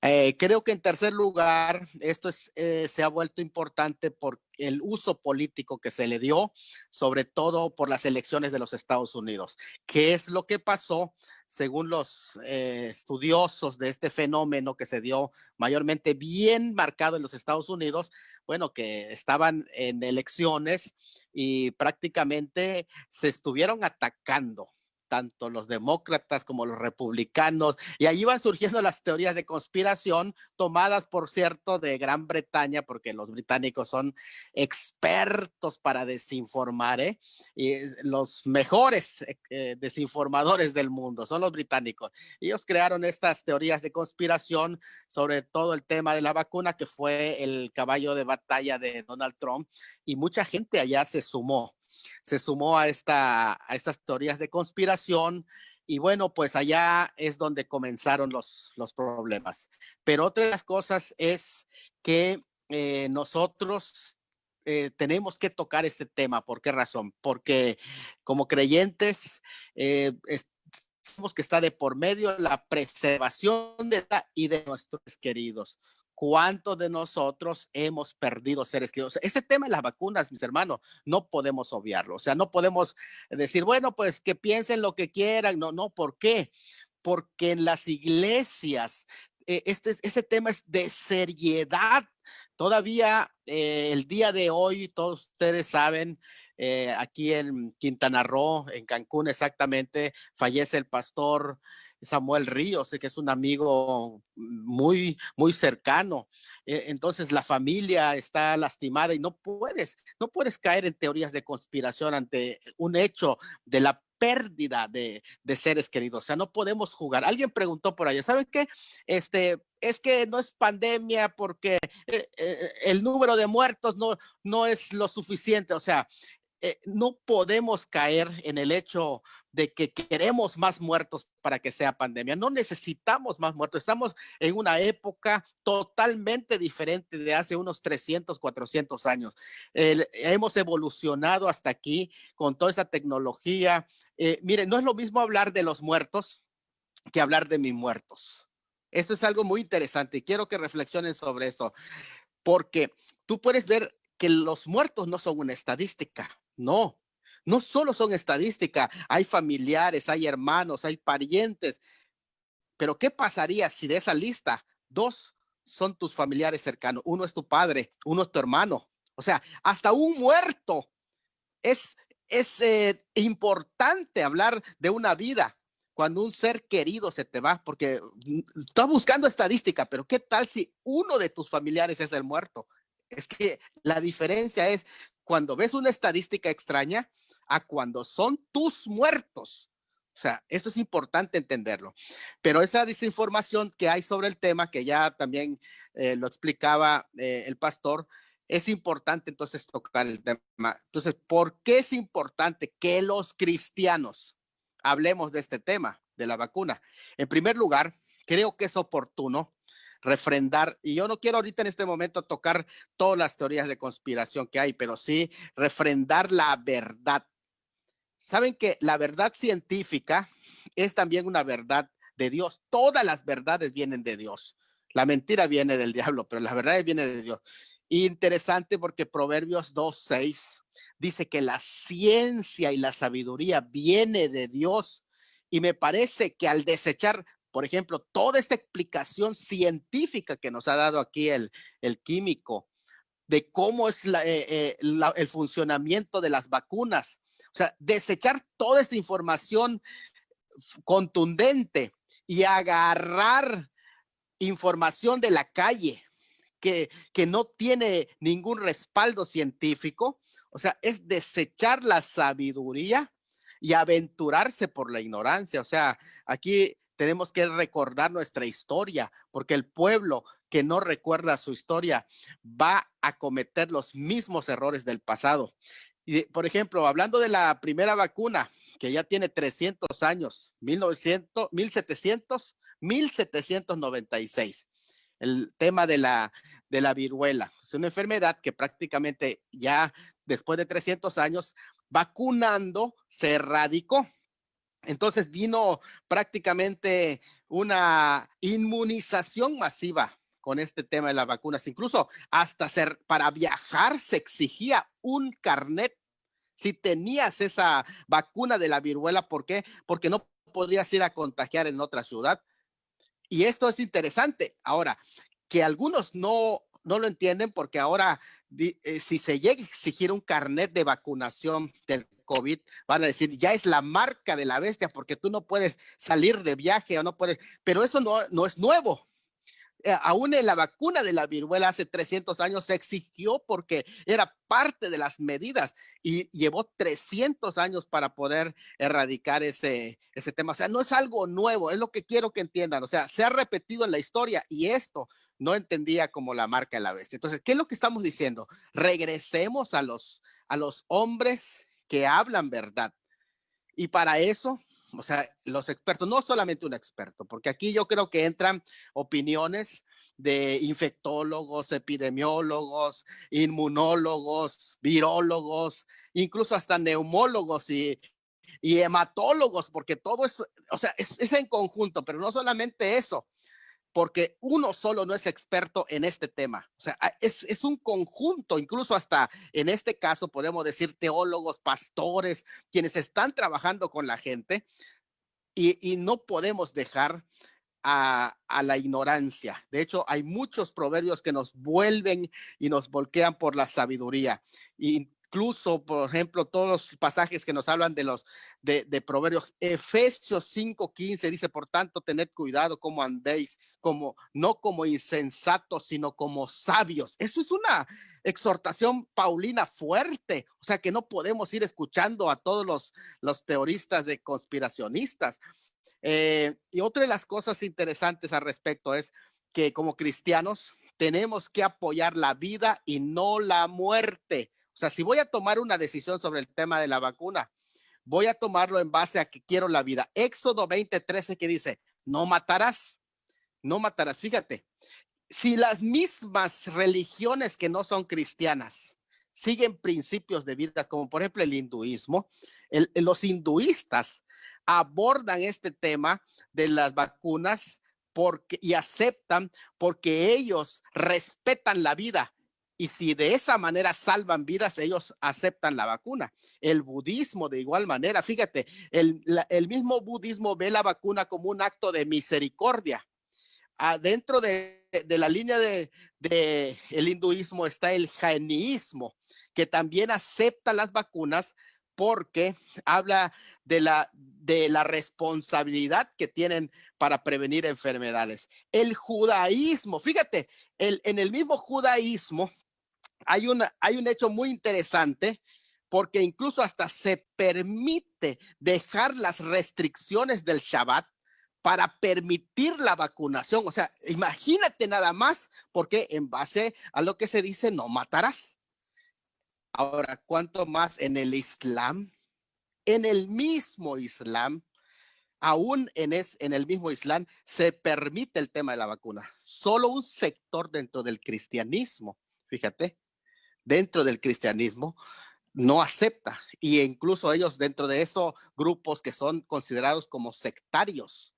Creo que en tercer lugar, esto se ha vuelto importante por el uso político que se le dio, sobre todo por las elecciones de los Estados Unidos. ¿Qué es lo que pasó? Según los estudiosos de este fenómeno que se dio mayormente bien marcado en los Estados Unidos, bueno, que estaban en elecciones y prácticamente se estuvieron atacando tanto los demócratas como los republicanos, y ahí van surgiendo las teorías de conspiración, tomadas, por cierto, de Gran Bretaña, porque los británicos son expertos para desinformar, y los mejores desinformadores del mundo son los británicos. Ellos crearon estas teorías de conspiración sobre todo el tema de la vacuna, que fue el caballo de batalla de Donald Trump, y mucha gente allá se sumó a estas teorías de conspiración, y bueno, pues allá es donde comenzaron los problemas. Pero otra de las cosas es que nosotros tenemos que tocar este tema. ¿Por qué razón? Porque como creyentes sabemos que está de por medio la preservación de la y de nuestros queridos. ¿Cuántos de nosotros hemos perdido seres queridos? Este tema de las vacunas, mis hermanos, no podemos obviarlo. O sea, no podemos decir, bueno, pues que piensen lo que quieran. No, no, ¿por qué? Porque en las iglesias este tema es de seriedad. Todavía el día de hoy, todos ustedes saben, aquí en Quintana Roo, en Cancún exactamente, fallece el pastor Samuel Ríos, que es un amigo muy, muy cercano. Entonces la familia está lastimada y no puedes caer en teorías de conspiración ante un hecho de la pérdida de seres queridos. O sea, no podemos jugar. Alguien preguntó por allá, ¿saben qué? Es que no es pandemia porque el número de muertos no es lo suficiente. O sea, no podemos caer en el hecho de que queremos más muertos para que sea pandemia. No necesitamos más muertos. Estamos en una época totalmente diferente de hace unos 300, 400 años. Hemos evolucionado hasta aquí con toda esa tecnología. Miren, no es lo mismo hablar de los muertos que hablar de mis muertos. Eso es algo muy interesante y quiero que reflexionen sobre esto, porque tú puedes ver que los muertos no son una estadística, no, no solo son estadística, hay familiares, hay hermanos, hay parientes, pero ¿qué pasaría si de esa lista dos son tus familiares cercanos? Uno es tu padre, uno es tu hermano, o sea, hasta un muerto es, es importante hablar de una vida cuando un ser querido se te va, porque estás buscando estadística, pero ¿qué tal si uno de tus familiares es el muerto? Es que la diferencia es cuando ves una estadística extraña a cuando son tus muertos. O sea, eso es importante entenderlo. Pero esa desinformación que hay sobre el tema, que ya también lo explicaba el pastor, es importante entonces tocar el tema. Entonces, ¿por qué es importante que los cristianos hablemos de este tema, de la vacuna? En primer lugar, creo que es oportuno refrendar, y yo no quiero ahorita en este momento tocar todas las teorías de conspiración que hay, pero sí refrendar la verdad. Saben que la verdad científica es también una verdad de Dios. Todas las verdades vienen de Dios. La mentira viene del diablo, pero las verdades vienen de Dios. Interesante porque Proverbios 2:6 dice que la ciencia y la sabiduría viene de Dios. Y me parece que al desechar, por ejemplo, toda esta explicación científica que nos ha dado aquí el químico, de cómo es el funcionamiento de las vacunas, o sea, desechar toda esta información contundente y agarrar información de la calle que no tiene ningún respaldo científico, o sea, es desechar la sabiduría y aventurarse por la ignorancia. O sea, aquí tenemos que recordar nuestra historia, porque el pueblo que no recuerda su historia va a cometer los mismos errores del pasado. Y, por ejemplo, hablando de la primera vacuna, que ya tiene 300 años, 1900, 1700, 1796. El tema de la viruela. Es una enfermedad que prácticamente ya después de 300 años, vacunando, se erradicó. Entonces vino prácticamente una inmunización masiva con este tema de las vacunas. Incluso hasta para viajar se exigía un carnet si tenías esa vacuna de la viruela. ¿Por qué? Porque no podrías ir a contagiar en otra ciudad. Y esto es interesante. Ahora, que algunos no lo entienden porque ahora si se llega a exigir un carnet de vacunación del COVID, van a decir, ya es la marca de la bestia porque tú no puedes salir de viaje o no puedes, pero eso no es nuevo. Aún en la vacuna de la viruela hace 300 años se exigió porque era parte de las medidas y llevó 300 años para poder erradicar ese tema. O sea, no es algo nuevo, es lo que quiero que entiendan. O sea, se ha repetido en la historia y esto no entendía como la marca de la bestia. Entonces, ¿qué es lo que estamos diciendo? Regresemos a los hombres que hablan verdad. Y para eso, o sea, los expertos, no solamente un experto, porque aquí yo creo que entran opiniones de infectólogos, epidemiólogos, inmunólogos, virólogos, incluso hasta neumólogos y hematólogos, porque todo es, o sea, es en conjunto, pero no solamente eso. porque uno solo no es experto en este tema. O sea, es un conjunto, incluso hasta en este caso podemos decir teólogos, pastores, quienes están trabajando con la gente, y no podemos dejar a la ignorancia. De hecho, hay muchos proverbios que nos vuelven y nos volquean por la sabiduría. Incluso, por ejemplo, todos los pasajes que nos hablan de proverbios. Efesios 5:15 dice: por tanto, tened cuidado como andéis, no como insensatos, sino como sabios. Eso es una exhortación paulina fuerte. O sea, que no podemos ir escuchando a todos los teoristas de conspiracionistas. Y otra de las cosas interesantes al respecto es que como cristianos tenemos que apoyar la vida y no la muerte. O sea, si voy a tomar una decisión sobre el tema de la vacuna, voy a tomarlo en base a que quiero la vida. Éxodo 20:13, que dice: no matarás, no matarás. Fíjate, si las mismas religiones que no son cristianas siguen principios de vida, como por ejemplo el hinduismo, los hinduistas abordan este tema de las vacunas y aceptan, porque ellos respetan la vida. Y si de esa manera salvan vidas, ellos aceptan la vacuna. El budismo de igual manera. Fíjate, el mismo budismo ve la vacuna como un acto de misericordia. Dentro de la línea de el hinduismo está el jainismo, que también acepta las vacunas porque habla de la responsabilidad que tienen para prevenir enfermedades. El judaísmo, fíjate, en el mismo judaísmo hay un hecho muy interesante, porque incluso hasta se permite dejar las restricciones del Shabbat para permitir la vacunación. O sea, imagínate nada más, porque en base a lo que se dice, no matarás. Ahora, ¿cuánto más en el Islam? En el mismo Islam, aún en el mismo Islam, se permite el tema de la vacuna. Solo un sector dentro del cristianismo, fíjate, dentro del cristianismo no acepta, y incluso ellos dentro de esos grupos que son considerados como sectarios,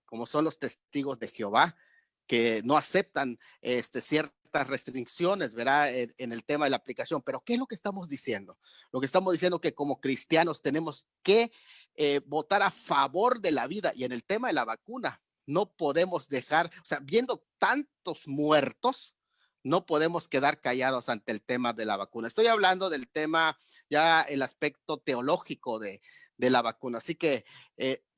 como son los testigos de Jehová, que no aceptan ciertas restricciones, ¿verdad? En el tema de la aplicación. Pero ¿qué es lo que estamos diciendo? Lo que estamos diciendo es que como cristianos tenemos que votar a favor de la vida, y en el tema de la vacuna no podemos dejar, o sea, viendo tantos muertos, no podemos quedar callados ante el tema de la vacuna. Estoy hablando del tema, ya el aspecto teológico de la vacuna. Así que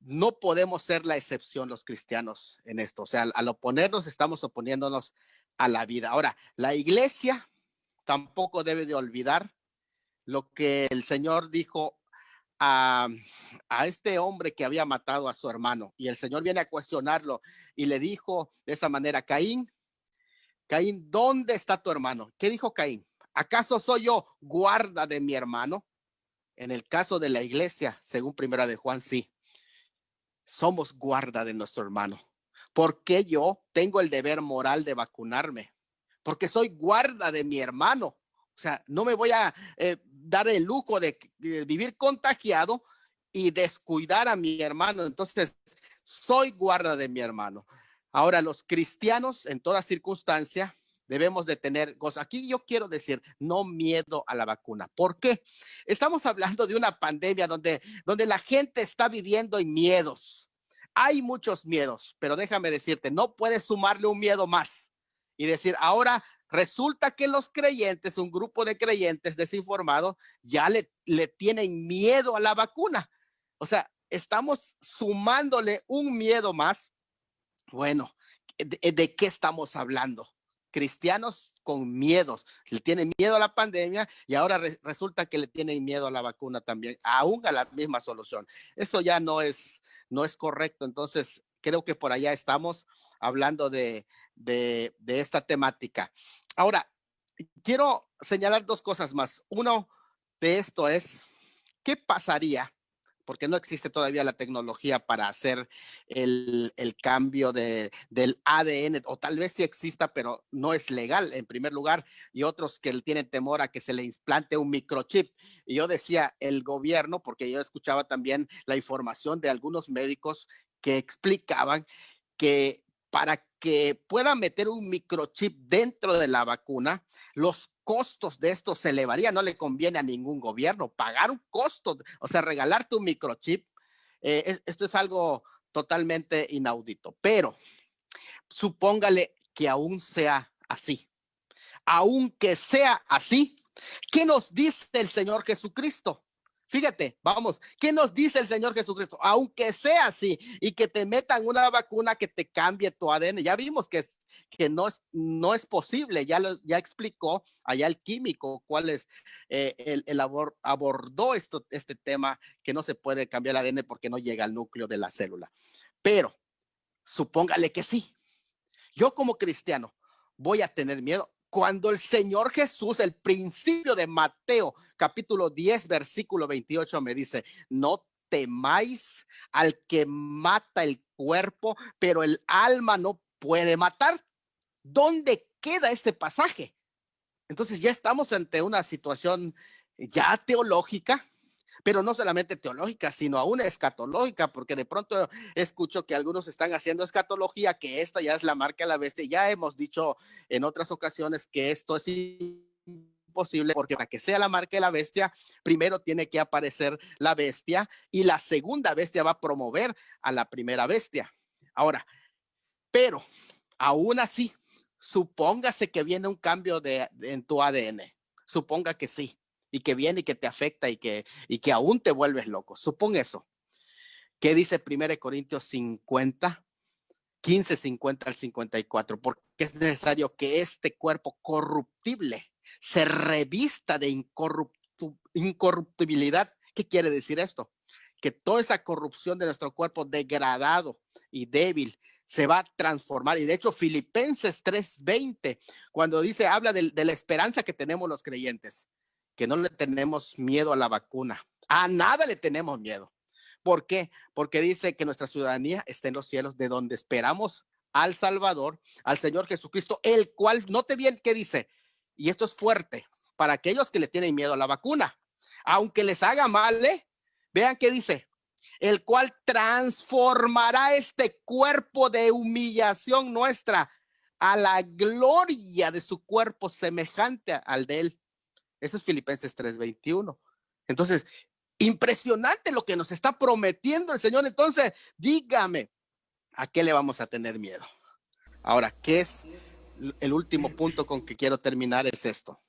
no podemos ser la excepción los cristianos en esto. O sea, al oponernos, estamos oponiéndonos a la vida. Ahora, la iglesia tampoco debe de olvidar lo que el Señor dijo a este hombre que había matado a su hermano. Y el Señor viene a cuestionarlo y le dijo de esa manera: Caín, Caín, ¿dónde está tu hermano? ¿Qué dijo Caín? ¿Acaso soy yo guarda de mi hermano? En el caso de la iglesia, según Primera de Juan, sí, somos guarda de nuestro hermano. ¿Por qué yo tengo el deber moral de vacunarme? Porque soy guarda de mi hermano. O sea, no me voy a dar el lujo de vivir contagiado y descuidar a mi hermano. Entonces, soy guarda de mi hermano. Ahora, los cristianos en toda circunstancia debemos de tener gozo. Aquí yo quiero decir, no miedo a la vacuna. ¿Por qué? Estamos hablando de una pandemia donde la gente está viviendo en miedos. Hay muchos miedos, pero déjame decirte, no puedes sumarle un miedo más y decir, ahora resulta que los creyentes, un grupo de creyentes desinformados, ya le tienen miedo a la vacuna. O sea, estamos sumándole un miedo más. Bueno, ¿de qué estamos hablando? Cristianos con miedos, le tienen miedo a la pandemia, y ahora resulta que le tienen miedo a la vacuna también, aún a la misma solución. Eso ya no es correcto. Entonces, creo que por allá estamos hablando de esta temática. Ahora, quiero señalar dos cosas más. Uno de esto es, ¿qué pasaría? Porque no existe todavía la tecnología para hacer el cambio del ADN, o tal vez sí exista, pero no es legal en primer lugar, y otros que tienen temor a que se le implante un microchip. Y yo decía, el gobierno, porque yo escuchaba también la información de algunos médicos que explicaban que para que pueda meter un microchip dentro de la vacuna, los costos de esto se elevarían. No le conviene a ningún gobierno pagar un costo, o sea, regalarte un microchip. Esto es algo totalmente inaudito, pero supóngale que aún sea así. Aunque sea así, ¿qué nos dice el Señor Jesucristo? Fíjate, vamos, ¿qué nos dice el Señor Jesucristo? Aunque sea así y que te metan una vacuna que te cambie tu ADN, ya vimos que no es posible, ya explicó allá el químico cuál es, abordó este tema, que no se puede cambiar el ADN porque no llega al núcleo de la célula. Pero supóngale que sí. Yo como cristiano voy a tener miedo cuando el Señor Jesús, el principio de Mateo, capítulo 10, versículo 28, me dice: no temáis al que mata el cuerpo, pero el alma no puede matar. ¿Dónde queda este pasaje? Entonces ya estamos ante una situación ya teológica, pero no solamente teológica, sino aún escatológica, porque de pronto escucho que algunos están haciendo escatología, que esta ya es la marca de la bestia. Ya hemos dicho en otras ocasiones que esto es imposible, porque para que sea la marca de la bestia, primero tiene que aparecer la bestia y la segunda bestia va a promover a la primera bestia. Ahora, pero aún así, supóngase que viene un cambio en tu ADN, suponga que sí, y que viene y que te afecta y que aún te vuelves loco. Supón eso. ¿Qué dice 1 Corintios 50, 15, 50 al 54? Porque es necesario que este cuerpo corruptible se revista de incorruptibilidad. ¿Qué quiere decir esto? Que toda esa corrupción de nuestro cuerpo degradado y débil se va a transformar. Y de hecho, Filipenses 3:20, cuando dice, habla de la esperanza que tenemos los creyentes, que no le tenemos miedo a la vacuna, a nada le tenemos miedo. ¿Por qué? Porque dice que nuestra ciudadanía está en los cielos, de donde esperamos al Salvador, al Señor Jesucristo, el cual, note bien qué dice, y esto es fuerte para aquellos que le tienen miedo a la vacuna, aunque les haga mal, vean qué dice, el cual transformará este cuerpo de humillación nuestra a la gloria de su cuerpo semejante al de él. Eso es Filipenses 3:21. Entonces, impresionante lo que nos está prometiendo el Señor. Entonces, dígame, ¿a qué le vamos a tener miedo? Ahora, ¿qué es el último punto con que quiero terminar? Es esto.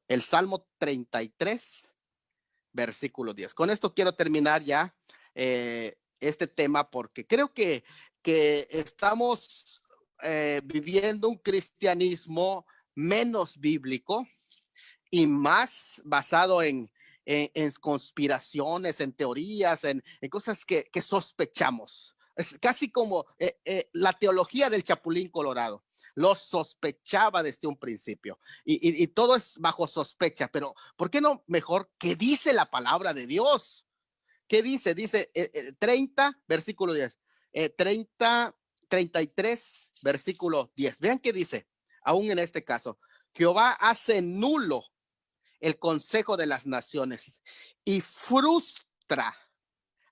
El Salmo 33, versículo 10. Con esto quiero terminar ya este tema, porque creo que estamos viviendo un cristianismo menos bíblico y más basado en conspiraciones, en teorías, en cosas que sospechamos. Es casi como la teología del Chapulín Colorado. Lo sospechaba desde un principio y todo es bajo sospecha, pero ¿por qué no mejor que dice la palabra de Dios? ¿Qué dice? Dice 30, versículo 10. 33, versículo 10. Vean qué dice, aún en este caso. Jehová hace nulo el consejo de las naciones y frustra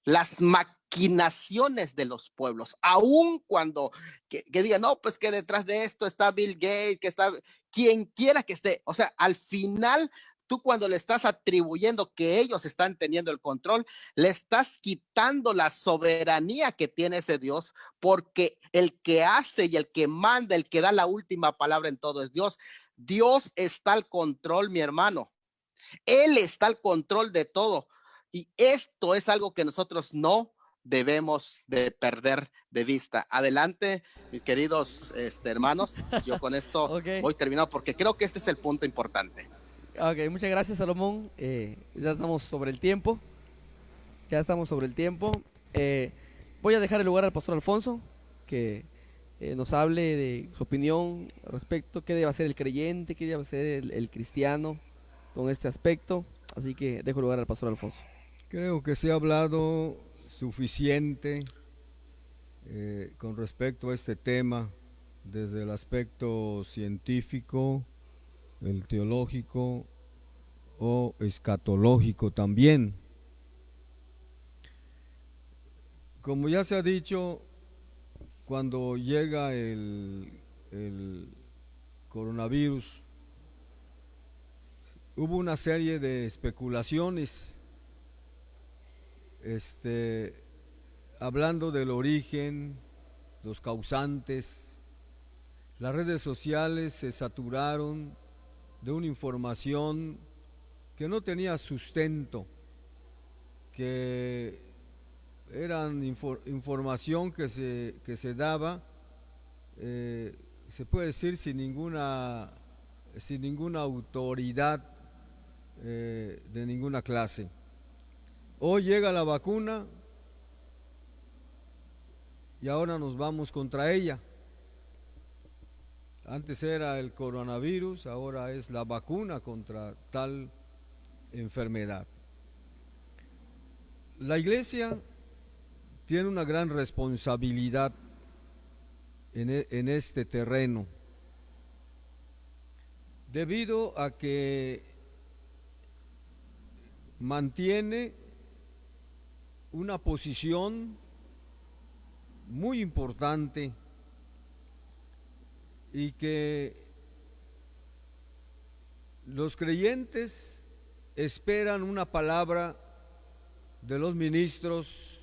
las maquinaciones de los pueblos, aun cuando que digan, no, pues que detrás de esto está Bill Gates, que está quien quiera que esté. O sea, al final, tú cuando le estás atribuyendo que ellos están teniendo el control, le estás quitando la soberanía que tiene ese Dios, porque el que hace y el que manda, el que da la última palabra en todo es Dios. Dios está al control, mi hermano. Él está al control de todo. Y esto es algo que nosotros no debemos de perder de vista. Adelante, mis queridos hermanos. Yo con esto Okay. voy terminado porque creo que este es el punto importante. Ok, muchas gracias, Salomón. Ya estamos sobre el tiempo. Ya estamos sobre el tiempo. Voy a dejar el lugar al pastor Alfonso, que nos hable de su opinión respecto a qué debe hacer el creyente, qué debe hacer el cristiano con este aspecto. Así que dejo el lugar al pastor Alfonso. Creo que se ha hablado suficiente con respecto a este tema, desde el aspecto científico, el teológico o escatológico también. Como ya se ha dicho, cuando llega el coronavirus, hubo una serie de especulaciones, hablando del origen, los causantes. Las redes sociales se saturaron de una información que no tenía sustento, que eran información que se daba, se puede decir sin ninguna autoridad de ninguna clase. Hoy llega la vacuna y ahora nos vamos contra ella. Antes era el coronavirus, ahora es la vacuna contra tal enfermedad. La iglesia tiene una gran responsabilidad en este terreno, debido a que mantiene una posición muy importante y que los creyentes esperan una palabra de los ministros,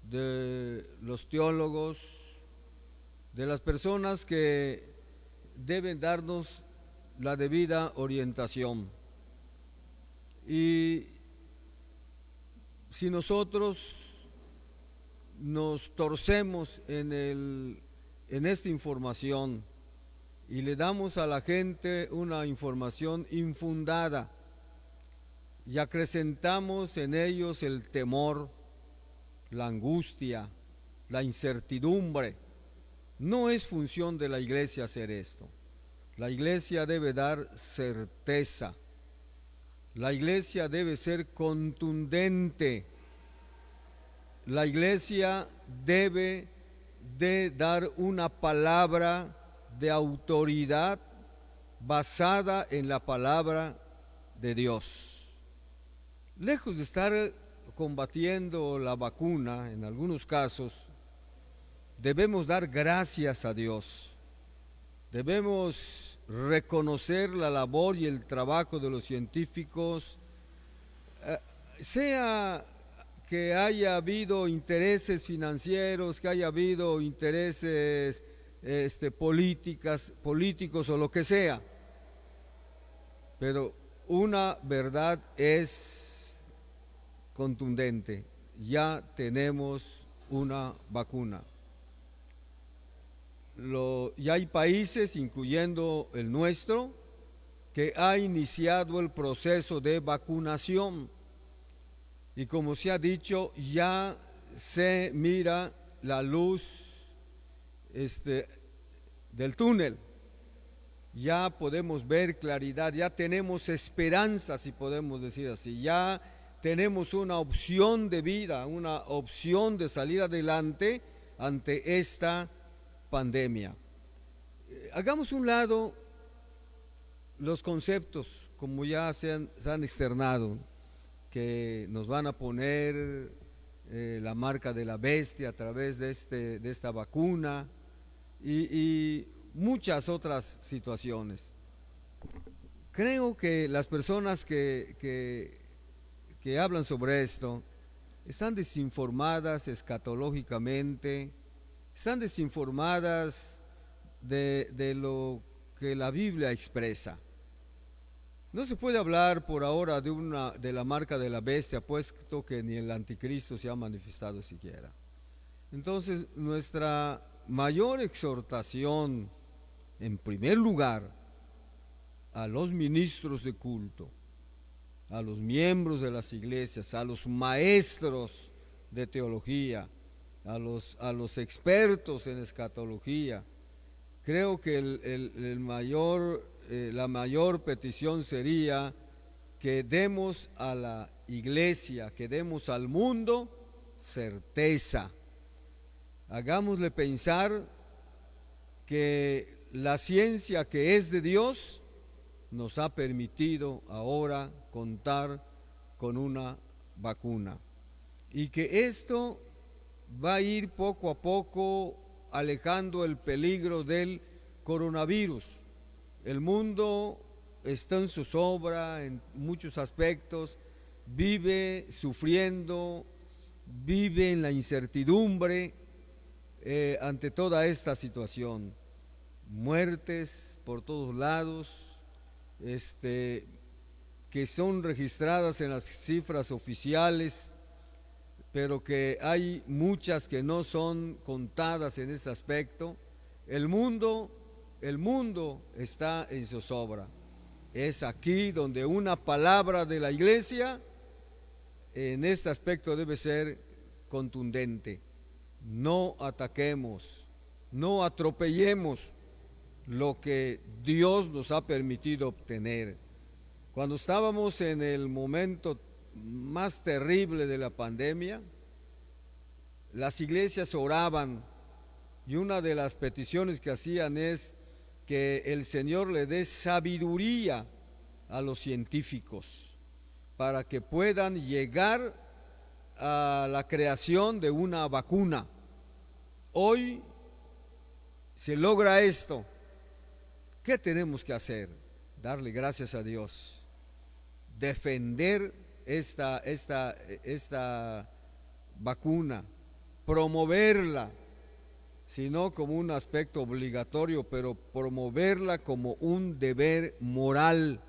de los teólogos, de las personas que deben darnos la debida orientación. Y si nosotros nos torcemos en esta información y le damos a la gente una información infundada y acrecentamos en ellos el temor, la angustia, la incertidumbre, no es función de la iglesia hacer esto. La iglesia debe dar certeza. La iglesia debe ser contundente. La iglesia debe de dar una palabra de autoridad basada en la palabra de Dios. Lejos de estar combatiendo la vacuna, en algunos casos, debemos dar gracias a Dios. Debemos reconocer la labor y el trabajo de los científicos, sea que haya habido intereses financieros, que haya habido intereses políticos o lo que sea. Pero una verdad es contundente: ya tenemos una vacuna. Ya hay países, incluyendo el nuestro, que ha iniciado el proceso de vacunación. Y como se ha dicho, ya se mira la luz del túnel. Ya podemos ver claridad, ya tenemos esperanza, si podemos decir así. Ya tenemos una opción de vida, una opción de salir adelante ante esta pandemia. Hagamos un lado los conceptos, como ya se han externado, que nos van a poner la marca de la bestia a través de esta vacuna y muchas otras situaciones. Creo que las personas que hablan sobre esto están desinformadas escatológicamente, están desinformadas de lo que la Biblia expresa. No se puede hablar por ahora de la marca de la bestia, puesto que ni el anticristo se ha manifestado siquiera. Entonces, nuestra mayor exhortación, en primer lugar, a los ministros de culto, a los miembros de las iglesias, a los maestros de teología, a los expertos en escatología. Creo que la mayor petición sería que demos a la iglesia, que demos al mundo certeza. Hagámosle pensar que la ciencia que es de Dios nos ha permitido ahora contar con una vacuna y que esto va a ir poco a poco alejando el peligro del coronavirus. El mundo está en zozobra en muchos aspectos, vive sufriendo, vive en la incertidumbre ante toda esta situación. Muertes por todos lados, que son registradas en las cifras oficiales, pero que hay muchas que no son contadas en ese aspecto. El mundo está en zozobra. Es aquí donde una palabra de la iglesia en este aspecto debe ser contundente. No ataquemos, no atropellemos lo que Dios nos ha permitido obtener. Cuando estábamos en el momento más terrible de la pandemia, las iglesias oraban y una de las peticiones que hacían es que el Señor le dé sabiduría a los científicos para que puedan llegar a la creación de una vacuna. Hoy se logra esto. ¿Qué tenemos que hacer? Darle gracias a Dios, defender esta vacuna, promoverla, sino como un aspecto obligatorio, pero promoverla como un deber moral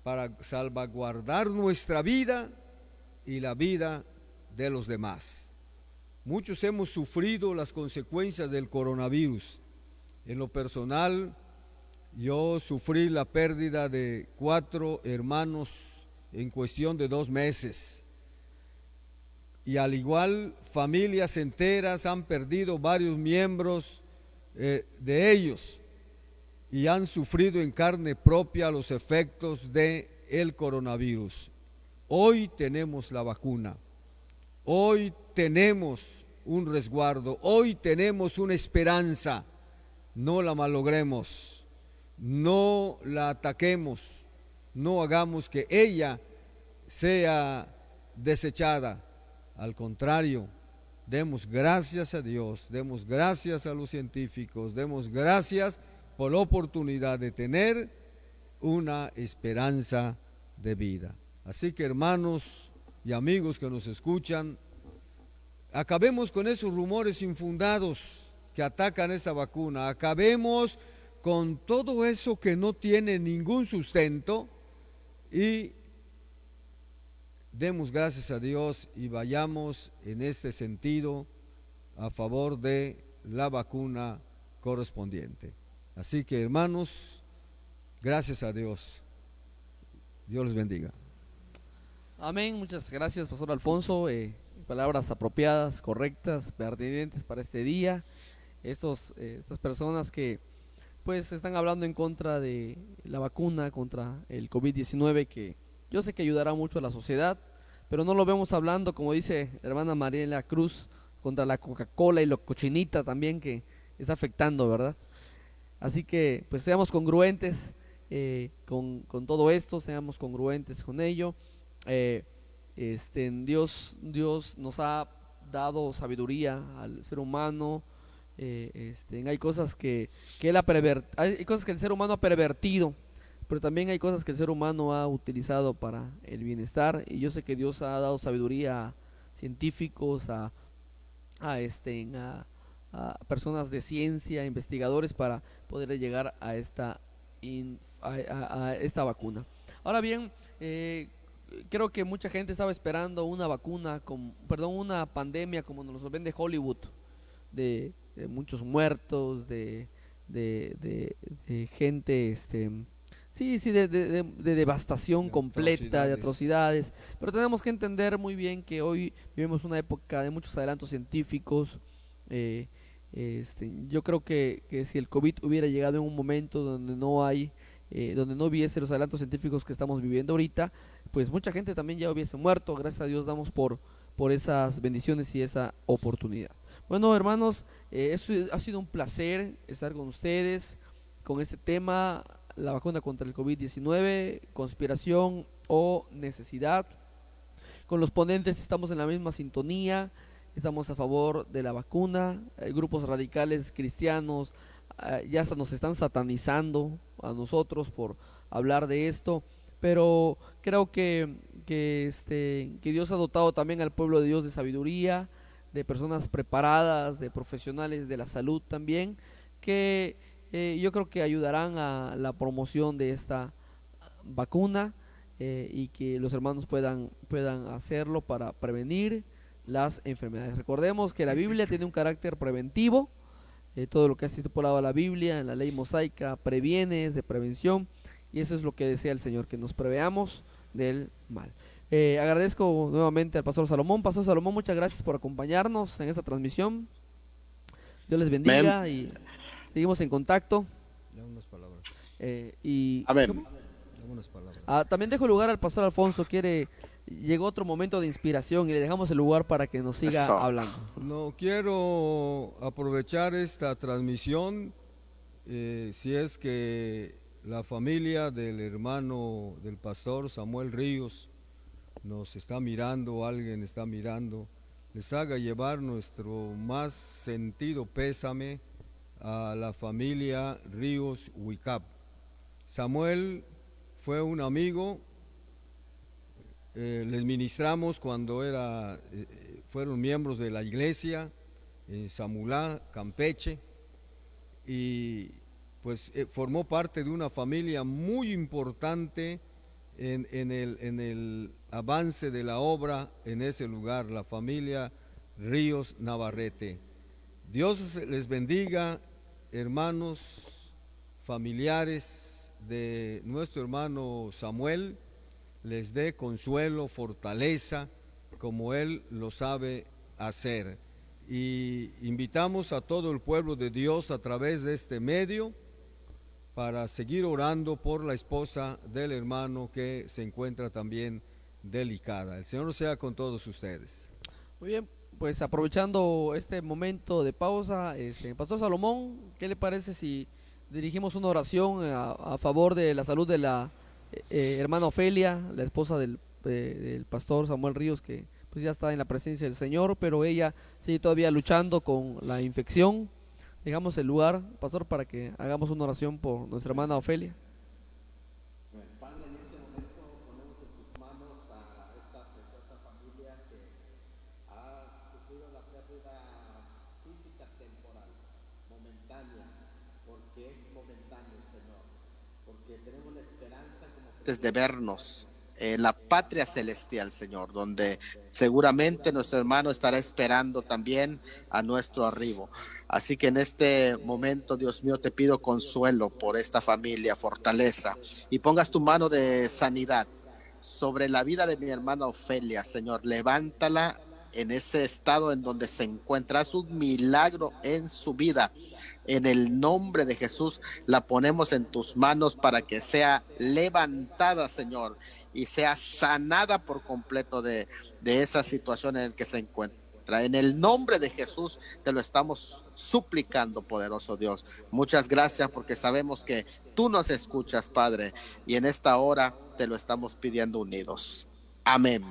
para salvaguardar nuestra vida y la vida de los demás. Muchos hemos sufrido las consecuencias del coronavirus. En lo personal, yo sufrí la pérdida de 4 hermanos en cuestión de 2 meses. Y al igual, familias enteras han perdido varios miembros de ellos y han sufrido en carne propia los efectos del coronavirus. Hoy tenemos la vacuna, hoy tenemos un resguardo, hoy tenemos una esperanza. No la malogremos. No la ataquemos, no hagamos que ella sea desechada. Al contrario, demos gracias a Dios, demos gracias a los científicos, demos gracias por la oportunidad de tener una esperanza de vida. Así que, hermanos y amigos que nos escuchan, acabemos con esos rumores infundados que atacan esa vacuna, acabemos con todo eso que no tiene ningún sustento y demos gracias a Dios y vayamos en este sentido a favor de la vacuna correspondiente. Así que, hermanos, gracias a Dios. Dios les bendiga. Amén, muchas gracias, Pastor Alfonso. Palabras apropiadas, correctas, pertinentes para este día. Estas personas que pues están hablando en contra de la vacuna contra el COVID-19, que yo sé que ayudará mucho a la sociedad, pero no lo vemos hablando, como dice la hermana Mariela Cruz, contra la Coca-Cola y la cochinita también que está afectando, ¿verdad? Así que pues seamos congruentes con todo esto, seamos congruentes con ello. Dios nos ha dado sabiduría al ser humano. Hay cosas que hay cosas que el ser humano ha pervertido, pero también hay cosas que el ser humano ha utilizado para el bienestar, y yo sé que Dios ha dado sabiduría a científicos, a personas de ciencia, investigadores, para poder llegar a esta vacuna. Ahora bien, creo que mucha gente estaba esperando una vacuna, una pandemia como nos lo vende Hollywood, de muchos muertos, de gente, de devastación completa, de atrocidades. Pero tenemos que entender muy bien que hoy vivimos una época de muchos adelantos científicos. Yo creo que si el COVID hubiera llegado en un momento donde no hubiese los adelantos científicos que estamos viviendo ahorita, pues mucha gente también ya hubiese muerto. Gracias a Dios damos por esas bendiciones y esa oportunidad. Bueno, hermanos, ha sido un placer estar con ustedes con este tema, la vacuna contra el COVID-19, conspiración o necesidad. Con los ponentes estamos en la misma sintonía. estamos a favor de la vacuna. Grupos radicales cristianos ya hasta nos están satanizando a nosotros por hablar de esto, pero creo que Dios ha dotado también al pueblo de Dios de sabiduría, de personas preparadas, de profesionales de la salud también, que yo creo que ayudarán a la promoción de esta vacuna, y que los hermanos puedan hacerlo para prevenir las enfermedades. Recordemos que la Biblia tiene un carácter preventivo. Todo lo que ha estipulado la Biblia en la ley mosaica previene, es de prevención, y eso es lo que desea el Señor, que nos preveamos del mal. Agradezco nuevamente al Pastor Salomón. Pastor Salomón, muchas gracias por acompañarnos en esta transmisión. Dios les bendiga. Amén. Y seguimos en contacto. Ya unas palabras. Amén. También dejo lugar al Pastor Alfonso. Llegó otro momento de inspiración y le dejamos el lugar para que nos siga hablando. No quiero aprovechar esta transmisión, si es que la familia del hermano del pastor Samuel Ríos nos está mirando, alguien está mirando, les haga llevar nuestro más sentido pésame a la familia Ríos Huicap. Samuel fue un amigo. Les ministramos cuando fueron miembros de la iglesia en Samulá, Campeche, y pues formó parte de una familia muy importante en el avance de la obra en ese lugar, la familia Ríos Navarrete. Dios les bendiga, hermanos, familiares de nuestro hermano Samuel, les dé consuelo, fortaleza, como Él lo sabe hacer. Y invitamos a todo el pueblo de Dios a través de este medio para seguir orando por la esposa del hermano que se encuentra también delicada. El Señor sea con todos ustedes. Muy bien, pues aprovechando este momento de pausa, Pastor Salomón, ¿qué le parece si dirigimos una oración a favor de la salud de la hermana Ofelia, la esposa del pastor Samuel Ríos, que pues ya está en la presencia del Señor, pero ella sigue todavía luchando con la infección? Dejamos el lugar, pastor, para que hagamos una oración por nuestra hermana Ofelia. Padre, en este momento ponemos en tus manos a esta preciosa familia que ha sufrido la pérdida física temporal, momentánea, porque es momentáneo, Señor, porque tenemos la esperanza como de vernos en la patria celestial, Señor, donde seguramente nuestro hermano estará esperando también a nuestro arribo. Así que en este momento, Dios mío, te pido consuelo por esta familia, fortaleza, y pongas tu mano de sanidad sobre la vida de mi hermana Ofelia, Señor. Levántala en ese estado en donde se encuentra. Haz un milagro en su vida. En el nombre de Jesús la ponemos en tus manos para que sea levantada, Señor, y sea sanada por completo de esa situación en la que se encuentra. En el nombre de Jesús te lo estamos suplicando, poderoso Dios. Muchas gracias, porque sabemos que tú nos escuchas, Padre, y en esta hora te lo estamos pidiendo unidos. Amén.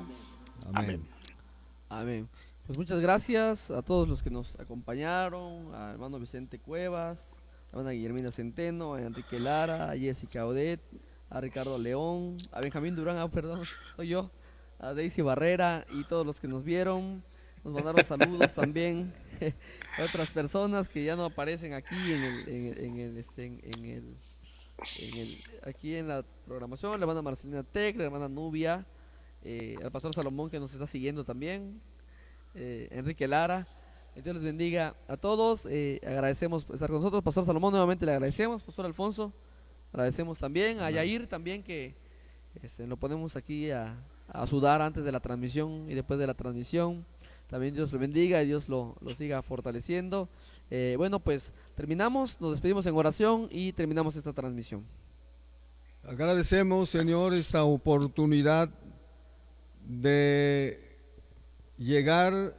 Amén. Amén. Pues muchas gracias a todos los que nos acompañaron, al hermano Vicente Cuevas, a hermana Guillermina Centeno, a Enrique Lara, a Jessica Odet, a Ricardo León, a Benjamín Durán, perdón, soy yo, a Daisy Barrera y todos los que nos vieron. Nos mandaron saludos también a otras personas que ya no aparecen aquí aquí en la programación. La hermana Marcelina Tec, la hermana Nubia, al pastor Salomón, que nos está siguiendo también, Enrique Lara. Dios les bendiga a todos. Agradecemos estar con nosotros. Pastor Salomón, nuevamente le agradecemos. Pastor Alfonso, agradecemos también. A Yair también, que lo ponemos aquí a sudar antes de la transmisión y después de la transmisión. También Dios lo bendiga y Dios lo siga fortaleciendo. Bueno, pues terminamos, nos despedimos en oración y terminamos esta transmisión. Agradecemos, Señor, esta oportunidad de llegar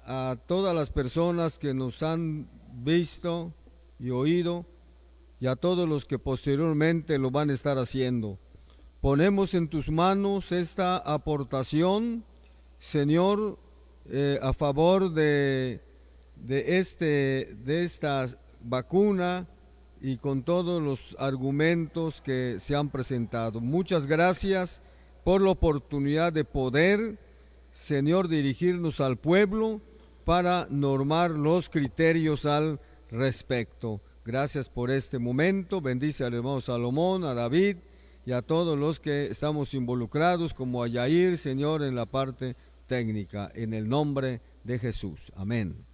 a todas las personas que nos han visto y oído, y a todos los que posteriormente lo van a estar haciendo. Ponemos en tus manos esta aportación, Señor, a favor de esta vacuna y con todos los argumentos que se han presentado. Muchas gracias por la oportunidad de poder, Señor, dirigirnos al pueblo para normar los criterios al respecto. Gracias por este momento. Bendice al hermano Salomón, a David y a todos los que estamos involucrados, como a Yair, Señor, en la parte técnica, en el nombre de Jesús. Amén.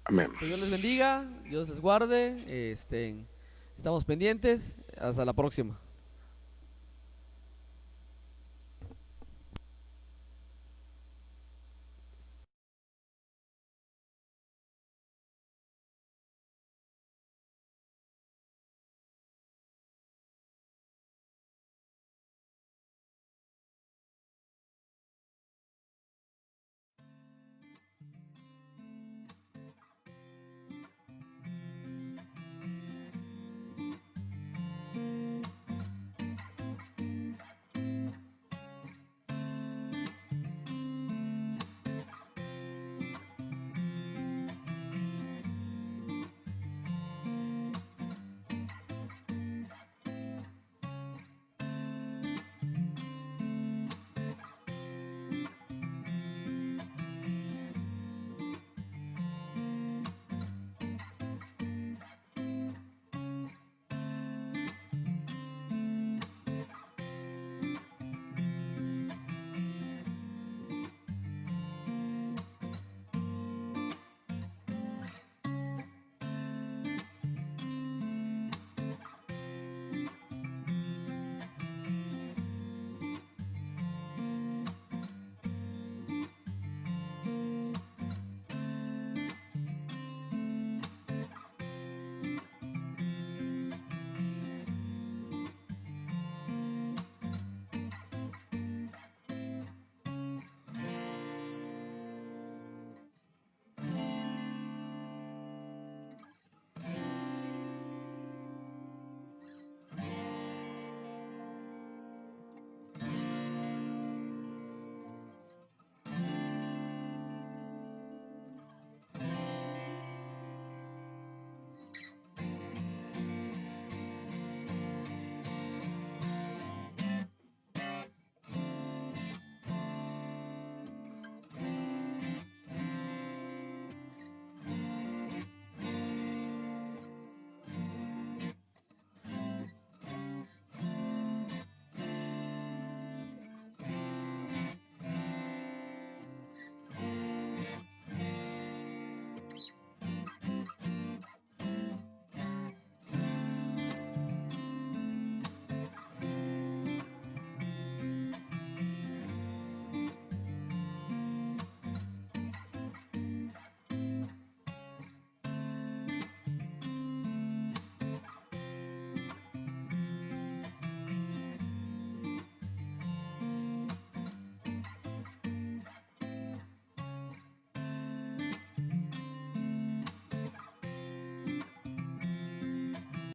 Amén. Que Dios les bendiga, Dios les guarde, estamos pendientes, hasta la próxima.